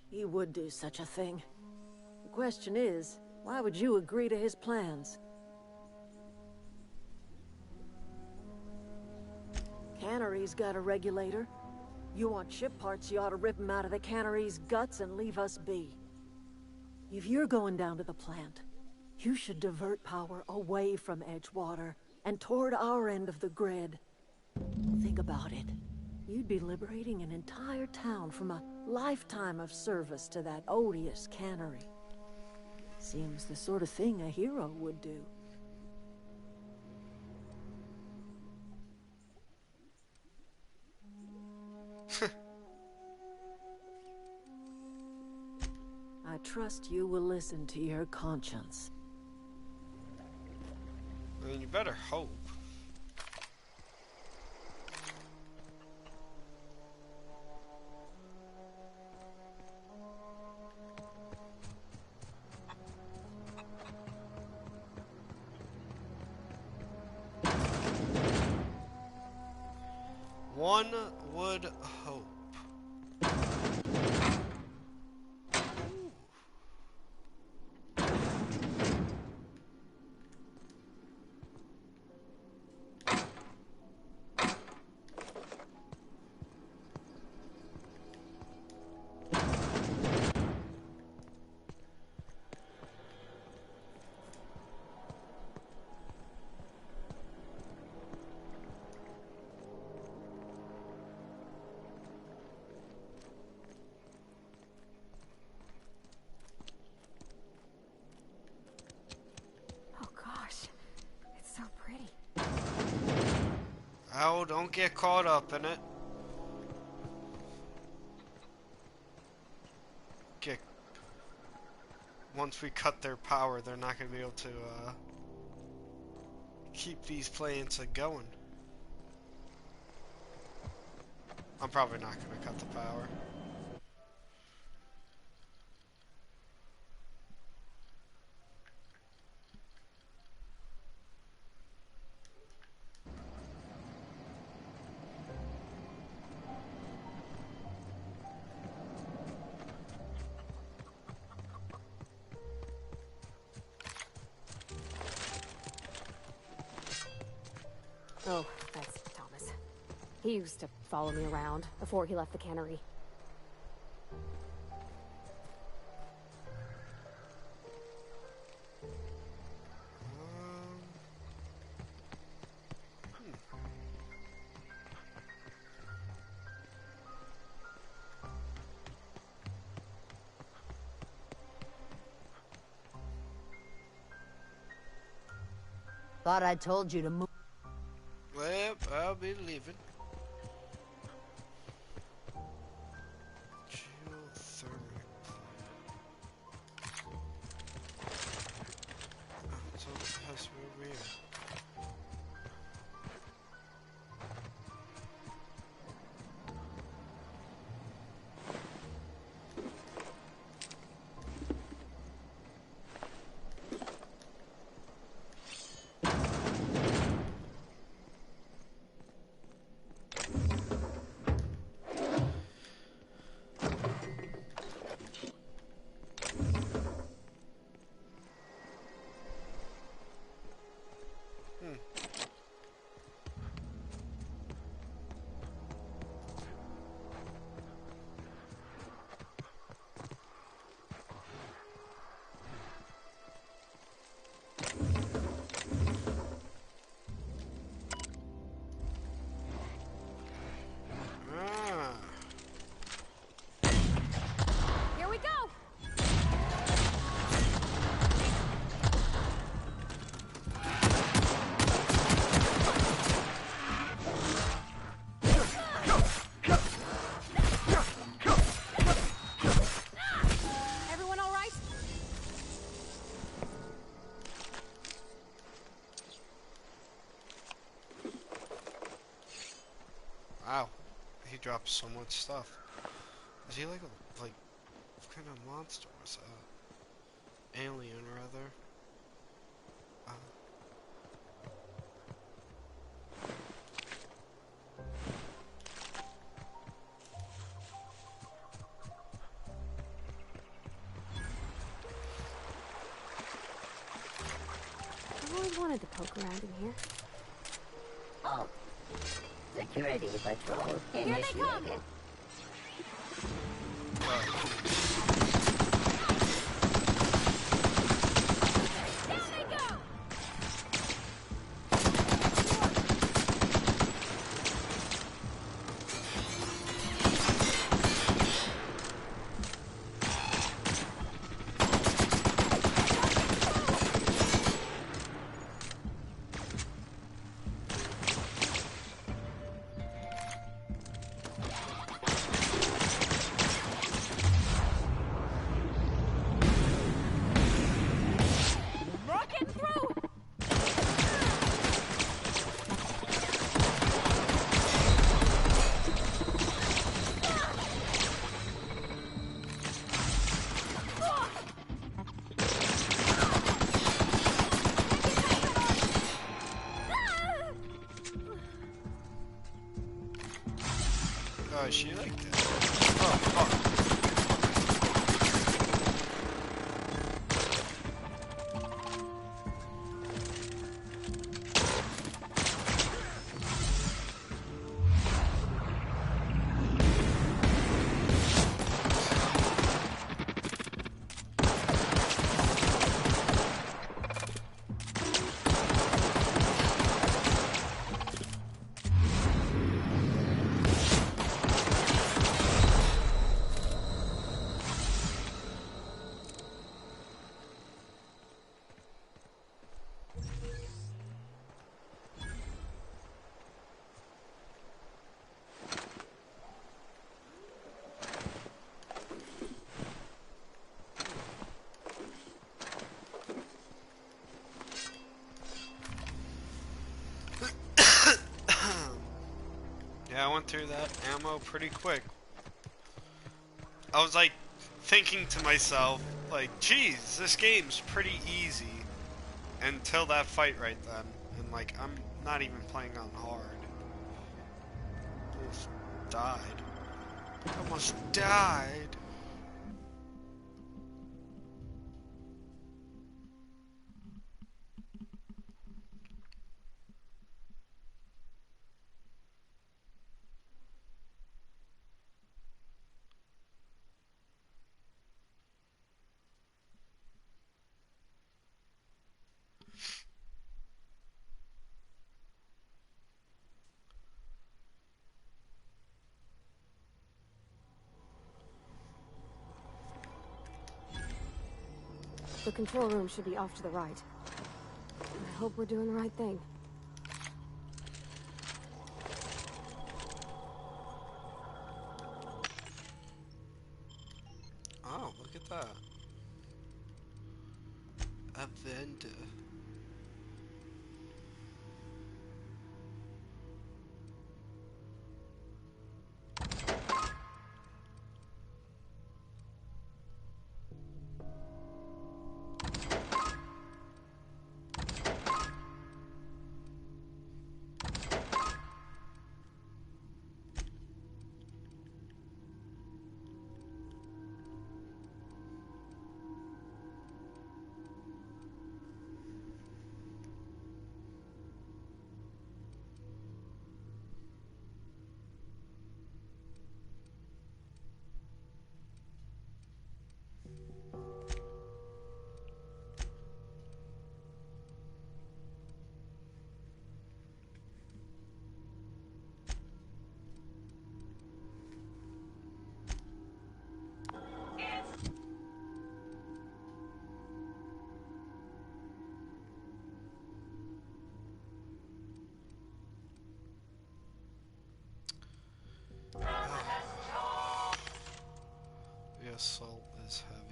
He would do such a thing. The question is, why would you agree to his plans? Cannery's got a regulator. You want ship parts, you ought to rip them out of the cannery's guts and leave us be. If you're going down to the plant, you should divert power away from Edgewater and toward our end of the grid. Think about it. You'd be liberating an entire town from a lifetime of service to that odious cannery. Seems the sort of thing a hero would do. I trust you will listen to your conscience. I mean, you better hope. One would hope. Don't get caught up in it. Get Once we cut their power, they're not going to be able to keep these planes going. I'm probably not going to cut the power. Oh, that's Thomas. He used to follow me around before he left the cannery. Thought I told you to move. Well, I'll be leaving. Geothermic. Oh, it's all it has to be over here. Here we go! Everyone all right? Wow, he dropped so much stuff. Is he like a, what kind of monster was that? Alien, rather. I've always wanted to poke around in here. Oh. Security patrol initiated. Oh, is she like that? Oh, fuck. through that ammo pretty quick. I was like thinking to myself, like, geez, this game's pretty easy until that fight right then. And like, I'm not even playing on hard. Almost died. Almost died. The control room should be off to the right. I hope we're doing the right thing. Oh, look at that. A vendor. The assault is heavy.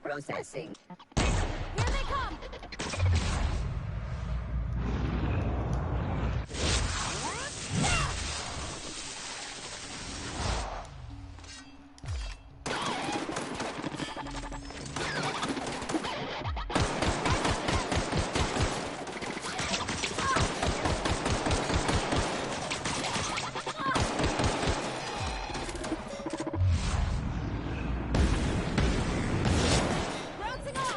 Processing. Here they come! Bouncing off!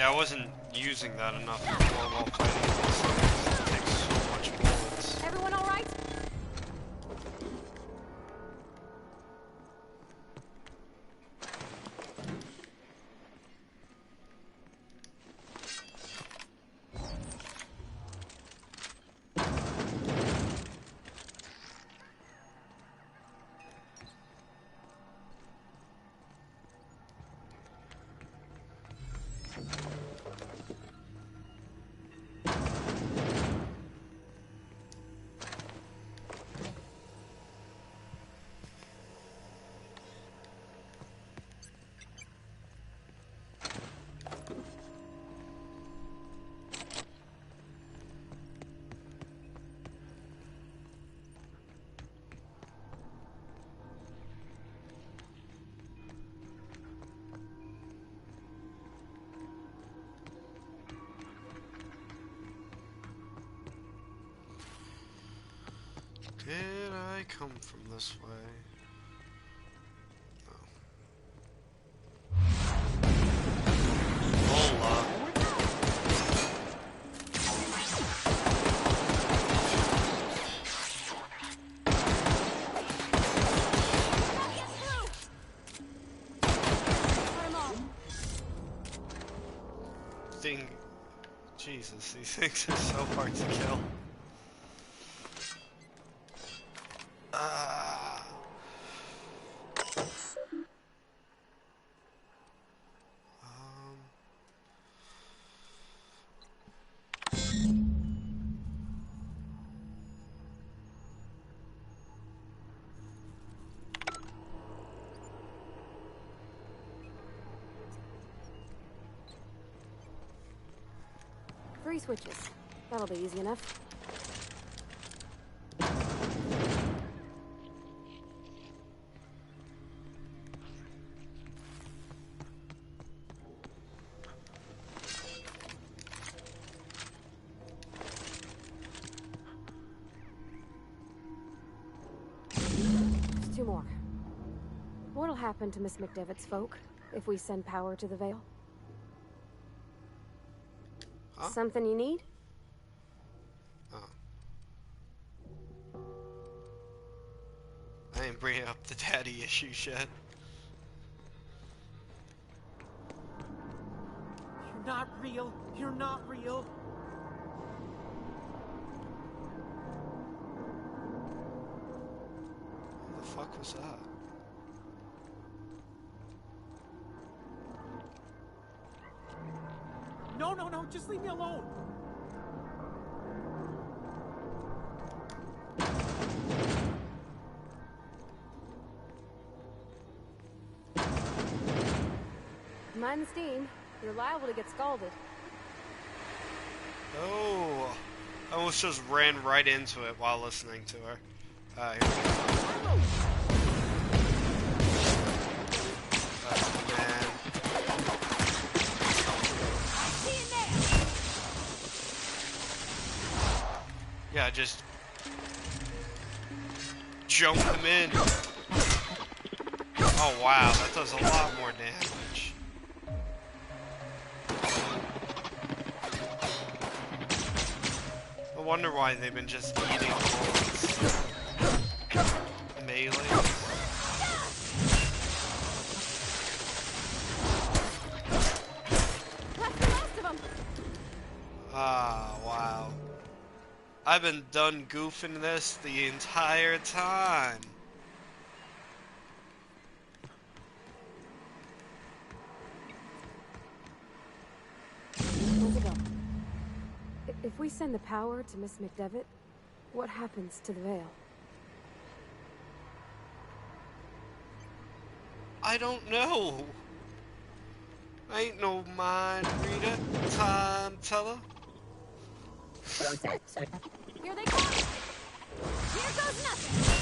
Yeah, I wasn't using that enough before while fighting these things. It takes so much bullets. Everyone all right? Did I come from this way? No. Hola. Jesus, these things are so hard to kill. Three switches. That'll be easy enough. Just two more. What'll happen to Miss McDevitt's folk if we send power to the Vale? Huh? Something you need? Oh. I ain't bringing up the daddy issues yet. You're not real. You're not real. What the fuck was that? No, no, no, just leave me alone. Mind the steam. You're liable to get scalded. Oh, I almost just ran right into it while listening to her. Here we go. Man. Yeah, just jump him in. Oh wow, that does a lot more damage. I wonder why they've been just eating bullets. Melee. That's the last of them. Ah, wow. I've been done goofing this the entire time. Where's it go? If we send the power to Miss McDevitt, what happens to the Vale? I don't know. I ain't no mind reader, time teller. Here they come! Here goes nothing!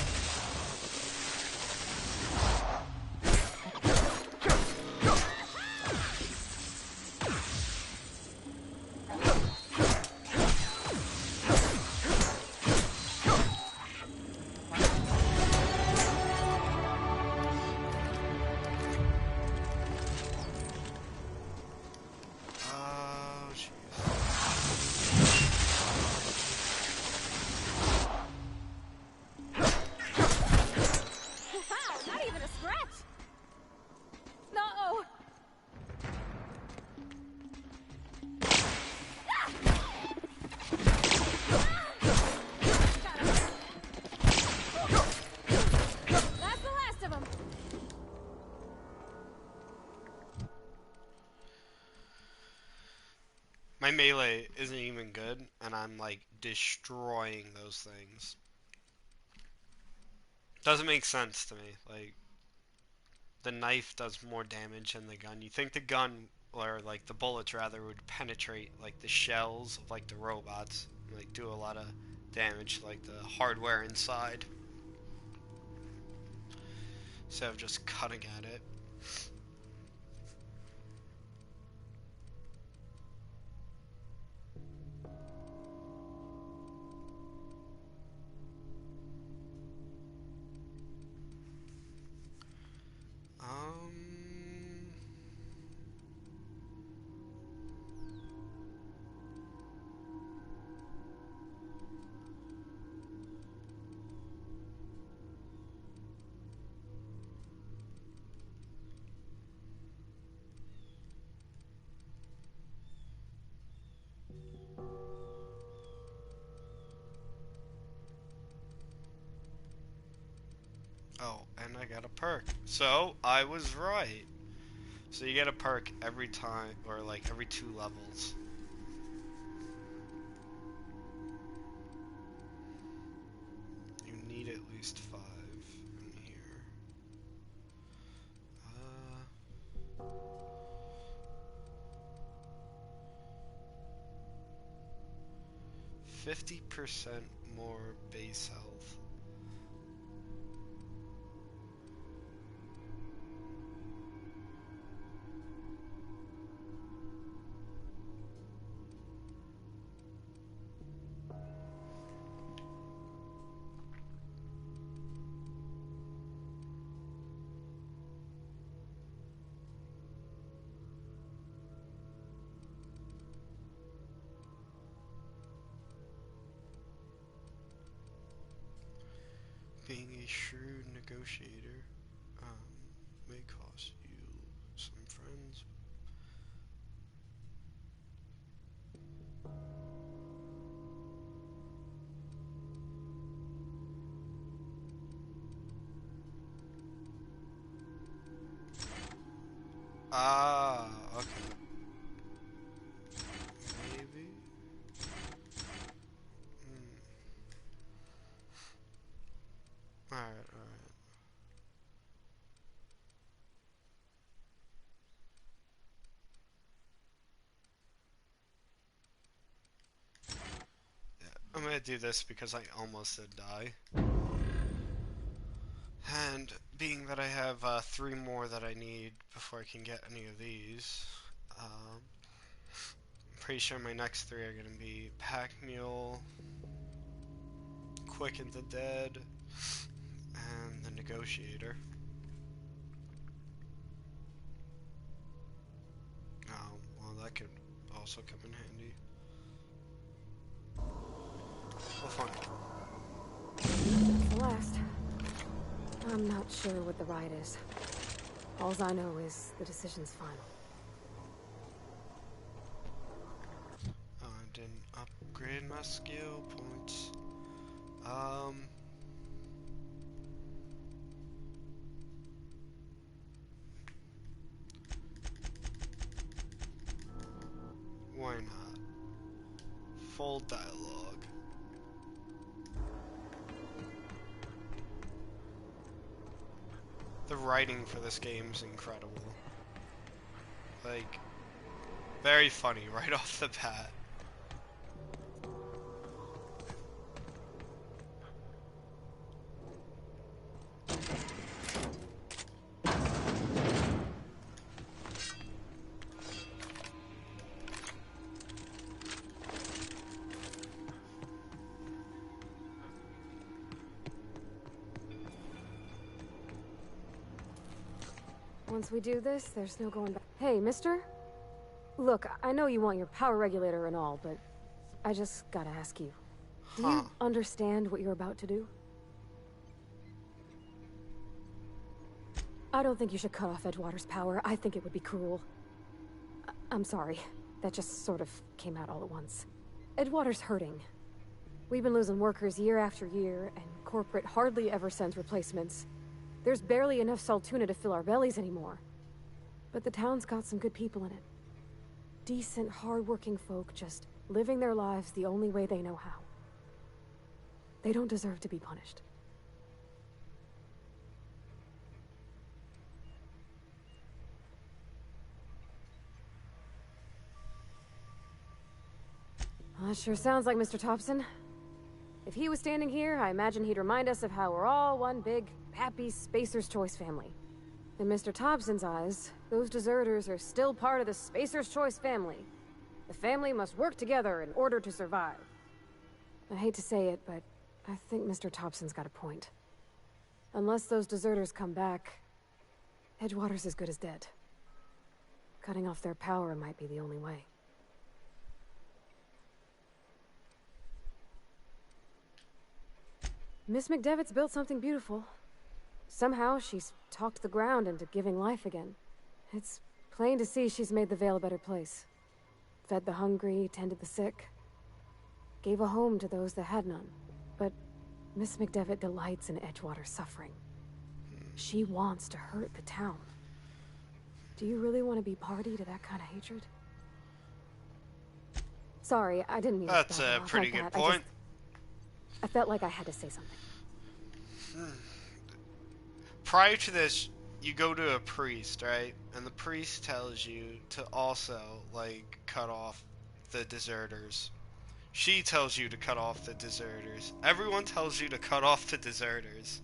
My melee isn't even good, and I'm like destroying those things. Doesn't make sense to me. Like, the knife does more damage than the gun. You think the gun, or like the bullets rather, would penetrate like the shells of like the robots, and, like do a lot of damage to like the hardware inside, instead of just cutting at it. Oh, and I got a perk. So, I was right. So you get a perk every time, or like every 2 levels. You need at least 5 in here. 50% more base health. Being a shrewd negotiator may cost you some friends. Ah, okay. Maybe. Alright, alright. Yeah, I'm gonna do this because I almost did die. And being that I have 3 more that I need before I can get any of these, I'm pretty sure my next 3 are gonna be Pack Mule, Quicken the Dead, and the Negotiator. Oh, well, that could also come in handy. Well, fun. The last. I'm not sure what the right is. Alls I know is the decision's final. I didn't upgrade my skill points. Why not? Full dialogue. The writing for this game is incredible. Like, very funny right off the bat. Once we do this, there's no going back. Hey, mister? Look, I know you want your power regulator and all, but I just gotta ask you. Do you understand what you're about to do? I don't think you should cut off Edgewater's power. I think it would be cruel. I'm sorry. That just sort of came out all at once. Edgewater's hurting. We've been losing workers year after year, and corporate hardly ever sends replacements. There's barely enough Saltuna to fill our bellies anymore. But the town's got some good people in it. decent, hard-working folk just living their lives the only way they know how. They don't deserve to be punished. Well, that sure sounds like Mr. Thompson. If he was standing here, I imagine he'd remind us of how we're all one big, happy Spacer's Choice family. In Mr. Thompson's eyes, those deserters are still part of the Spacer's Choice family. The family must work together in order to survive. I hate to say it, but I think Mr. Thompson's got a point. Unless those deserters come back, Edgewater's as good as dead. Cutting off their power might be the only way. Miss McDevitt's built something beautiful. Somehow, she's talked the ground into giving life again. It's plain to see she's made the Vale a better place. Fed the hungry, tended the sick. Gave a home to those that had none. But Miss McDevitt delights in Edgewater's suffering. She wants to hurt the town. Do you really want to be party to that kind of hatred? Sorry, I didn't mean to That's stop a you off pretty like good that. point. I felt like I had to say something. Prior to this, you go to a priest, right? And the priest tells you to also, like, cut off the deserters. She tells you to cut off the deserters. Everyone tells you to cut off the deserters.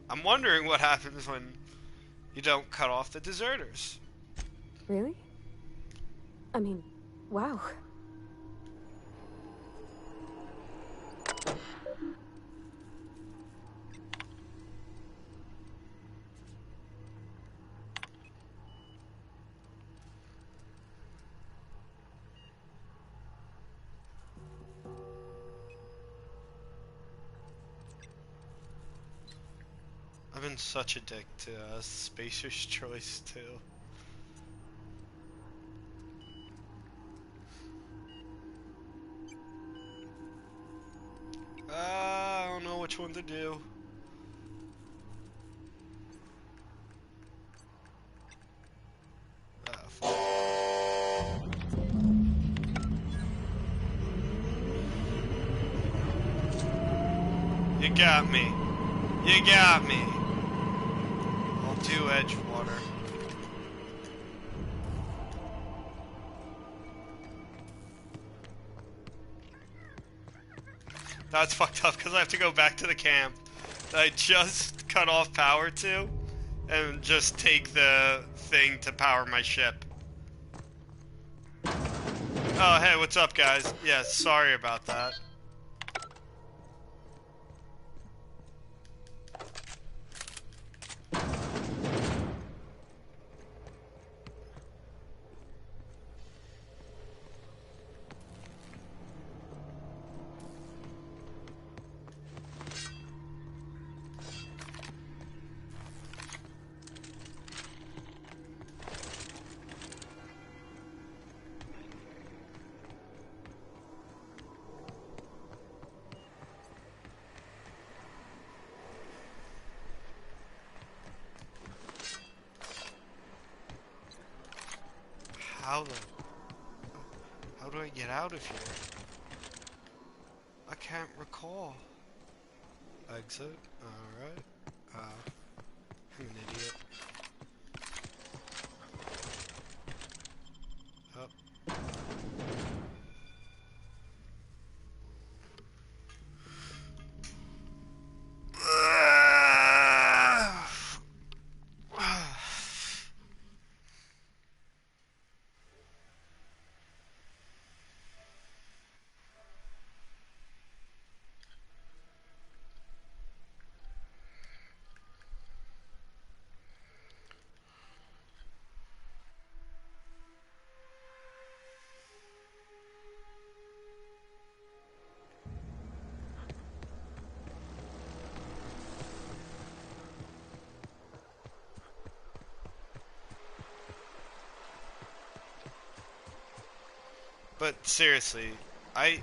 I'm wondering what happens when you don't cut off the deserters. Really? I mean, wow. I've been such a dick to Spacer's Choice too. I don't know which one to do. You got me. You got me. I'll do Edgewater. That's fucked up because I have to go back to the camp that I just cut off power to and just take the thing to power my ship. Oh, hey, what's up, guys? Yeah, sorry about that. How do I get out of here? I can't recall. Exit. Alright. I'm an idiot. Up. But seriously, I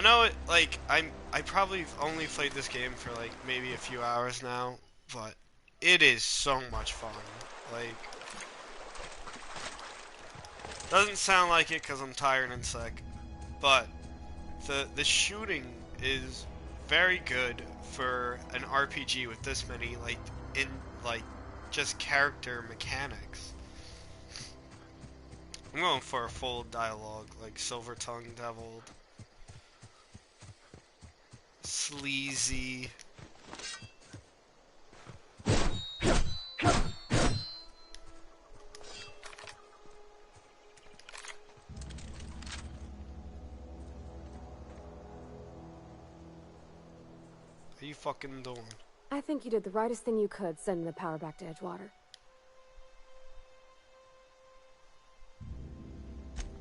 know it, like, I probably only played this game for like maybe a few hours now, but it is so much fun. Like, Doesn't sound like it because I'm tired and sick, but the shooting is very good for an RPG with this many like just character mechanics. I'm going for a full dialogue, like silver tongue deviled, sleazy. What are you fucking doing? I think you did the rightest thing you could, sending the power back to Edgewater.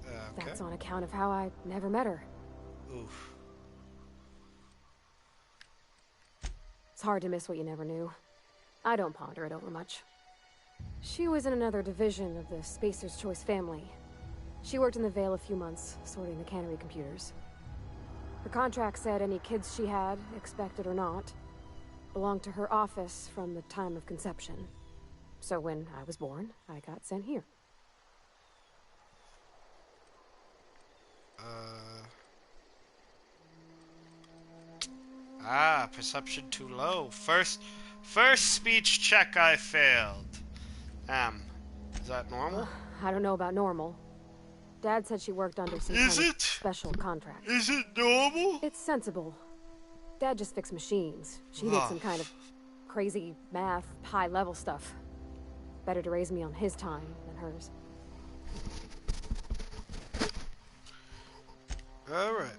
Okay. That's on account of how I never met her. Oof. It's hard to miss what you never knew. I don't ponder it over much. She was in another division of the Spacer's Choice family. She worked in the Vale a few months, sorting the cannery computers. Her contract said any kids she had, expected or not, belonged to her office from the time of conception. So when I was born, I got sent here. Perception too low. First speech check I failed. Is that normal? I don't know about normal. Dad said she worked under some kind of special contract. Is it normal? It's sensible. Dad just fixed machines. She did some kind of crazy math, high-level stuff. Better to raise me on his time than hers. All right.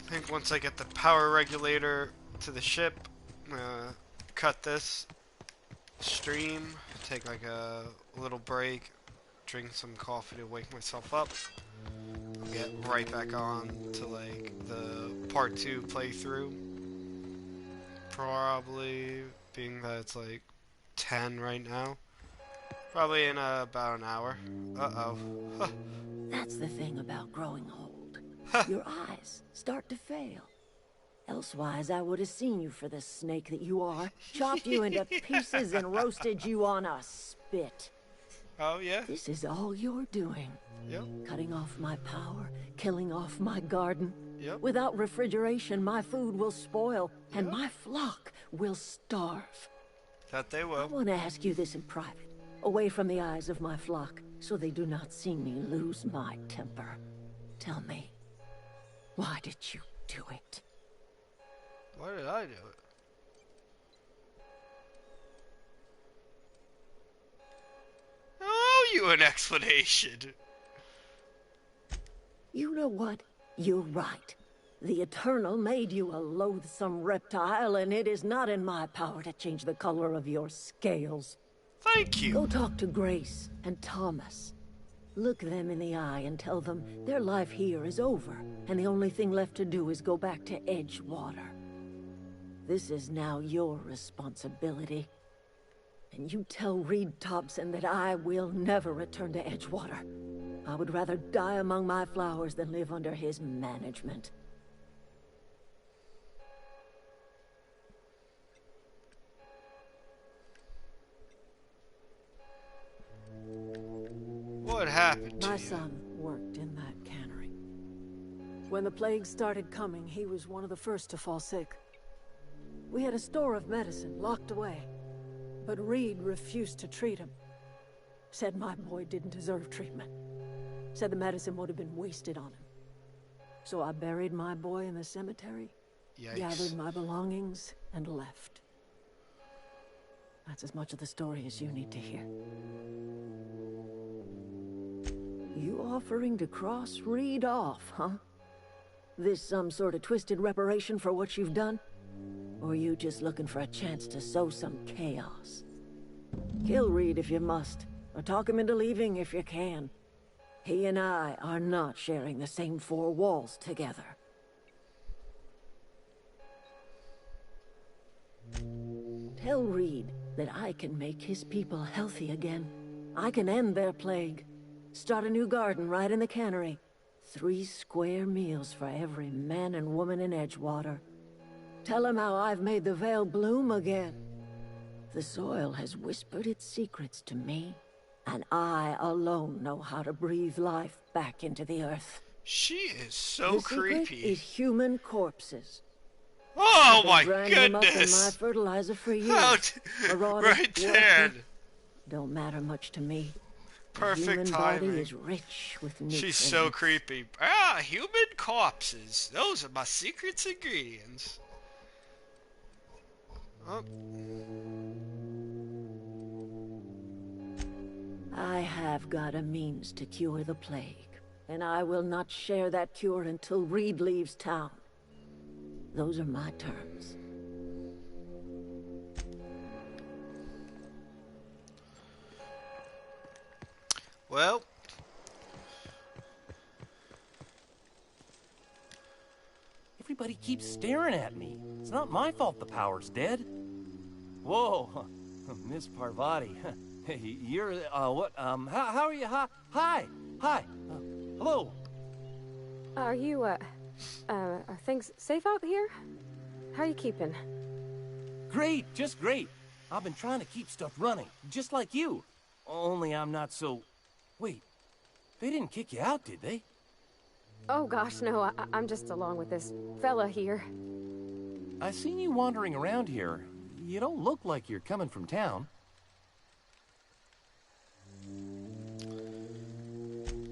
I think once I get the power regulator to the ship, I'm gonna cut this stream, take like a little break, drink some coffee to wake myself up, get right back on to like the part 2 playthrough. Probably, being that it's like 10 right now, probably in about an hour. Uh-oh. Huh. That's the thing about growing old. Your eyes start to fail. Elsewise, I would have seen you for the snake that you are, chopped you into pieces and roasted you on a spit. Oh, yeah? This is all you're doing. Yep. Cutting off my power, killing off my garden. Yep. Without refrigeration, my food will spoil, and my flock will starve. That they will. I want to ask you this in private, away from the eyes of my flock, so they do not see me lose my temper. Tell me, why did you do it? Why did I do it? I owe you an explanation. You know what? You're right. The Eternal made you a loathsome reptile, and it is not in my power to change the color of your scales. Thank you. Go talk to Grace and Thomas. Look them in the eye and tell them their life here is over, and the only thing left to do is go back to Edgewater. This is now your responsibility. And you tell Reed Thompson that I will never return to Edgewater. I would rather die among my flowers than live under his management. What happened to My you? son worked in that cannery. When the plague started coming, he was one of the first to fall sick. We had a store of medicine locked away, but Reed refused to treat him. Said my boy didn't deserve treatment. Said the medicine would have been wasted on him. So I buried my boy in the cemetery, Yikes. gathered my belongings, and left. That's as much of the story as you need to hear. You offering to cross Reed off, huh? This some sort of twisted reparation for what you've done? Or you just looking for a chance to sow some chaos? Kill Reed if you must, or talk him into leaving if you can. He and I are not sharing the same four walls together. Tell Reed that I can make his people healthy again. I can end their plague. Start a new garden right in the cannery. 3 square meals for every man and woman in Edgewater. Tell him how I've made the Vale bloom again. The soil has whispered its secrets to me, and I alone know how to breathe life back into the earth. She is so The secret creepy. is human corpses. Oh I've been my grinding them up in my goodness! fertilizer for How years. Marauders, right there. workmen, don't matter much to me. The Perfect human timing. body is rich with nutrients. She's so creepy. Ah, human corpses. Those are my secret ingredients. Oh. I have got a means to cure the plague, and I will not share that cure until Reed leaves town. Those are my terms. Well. Everybody keeps staring at me. It's not my fault the power's dead. Whoa, Miss Parvati. You're, what, how are you? Hi. Hello. Are you, are things safe out here? How are you keeping? Great, just great. I've been trying to keep stuff running, just like you. Only I'm not so... Wait, they didn't kick you out, did they? Oh gosh, no, I'm just along with this fella here. I seen you wandering around here. You don't look like you're coming from town.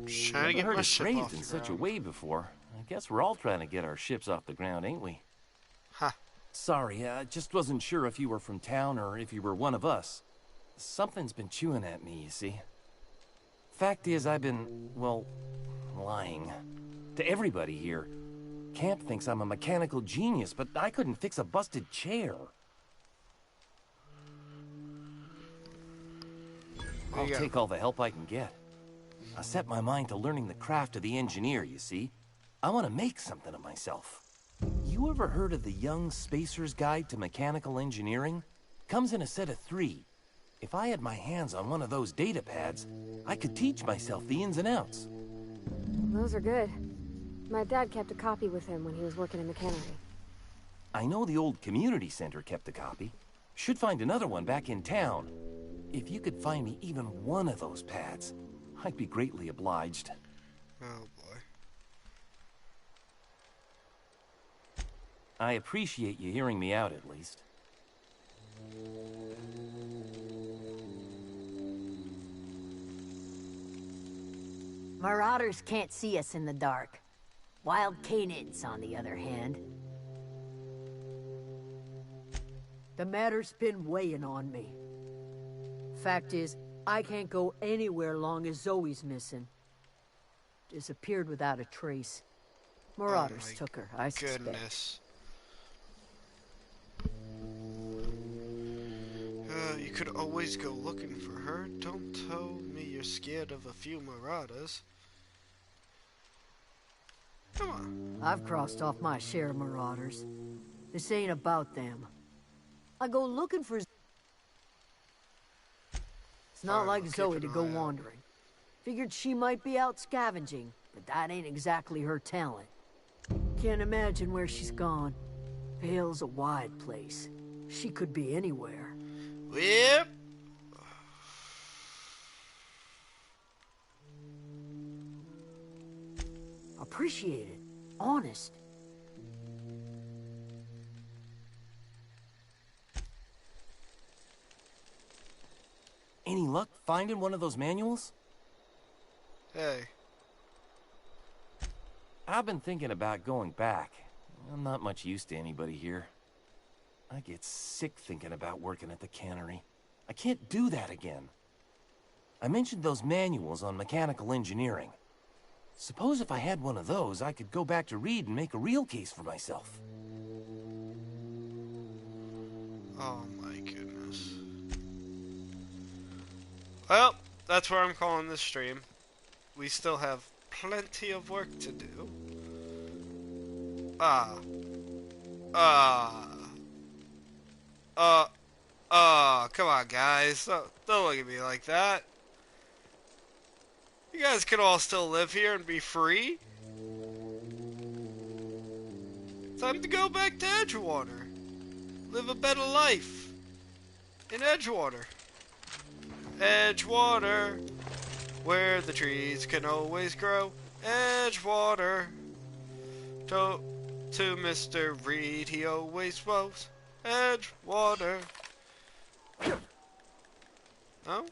Trying to get heard my it ship phrased off in the such a ground. way before. I guess we're all trying to get our ships off the ground, ain't we? Huh. Sorry, I just wasn't sure if you were from town or if you were one of us. Something's been chewing at me, you see. Fact is, I've been, well, lying. To everybody here. Camp thinks I'm a mechanical genius, but I couldn't fix a busted chair. I'll take all the help I can get. I set my mind to learning the craft of the engineer, you see. I want to make something of myself. You ever heard of the Young Spacer's Guide to Mechanical Engineering? Comes in a set of 3. If I had my hands on one of those data pads, I could teach myself the ins and outs. Those are good. My dad kept a copy with him when he was working in the cannery. I know the old community center kept a copy. Should find another one back in town. If you could find me even one of those pads, I'd be greatly obliged. Oh boy. I appreciate you hearing me out at least. Marauders can't see us in the dark. Wild canids, on the other hand. The matter's been weighing on me. Fact is, I can't go anywhere long as Zoe's missing. Disappeared without a trace. Marauders took her, I suspect. Goodness. You could always go looking for her. Don't tell me you're scared of a few marauders. Come on. I've crossed off my share of marauders. This ain't about them. I go looking for... It's not Fine, like we'll keep Zoe an to go eye out. wandering. Figured she might be out scavenging, but that ain't exactly her talent. Can't imagine where she's gone. Vale's a wide place. She could be anywhere. Yep. Appreciate it. Honest. Any luck finding one of those manuals? Hey. I've been thinking about going back. I'm not much use to anybody here. I get sick thinking about working at the cannery. I can't do that again. I mentioned those manuals on mechanical engineering. Suppose if I had one of those, I could go back to Reed and make a real case for myself. Oh my goodness. Well, that's where I'm calling this stream. We still have plenty of work to do. Come on, guys. Don't look at me like that. You guys can all still live here and be free. Time to go back to Edgewater. Live a better life. In Edgewater. Edgewater. Where the trees can always grow. Edgewater. To Mr. Reed, he always woes. Edgewater. No?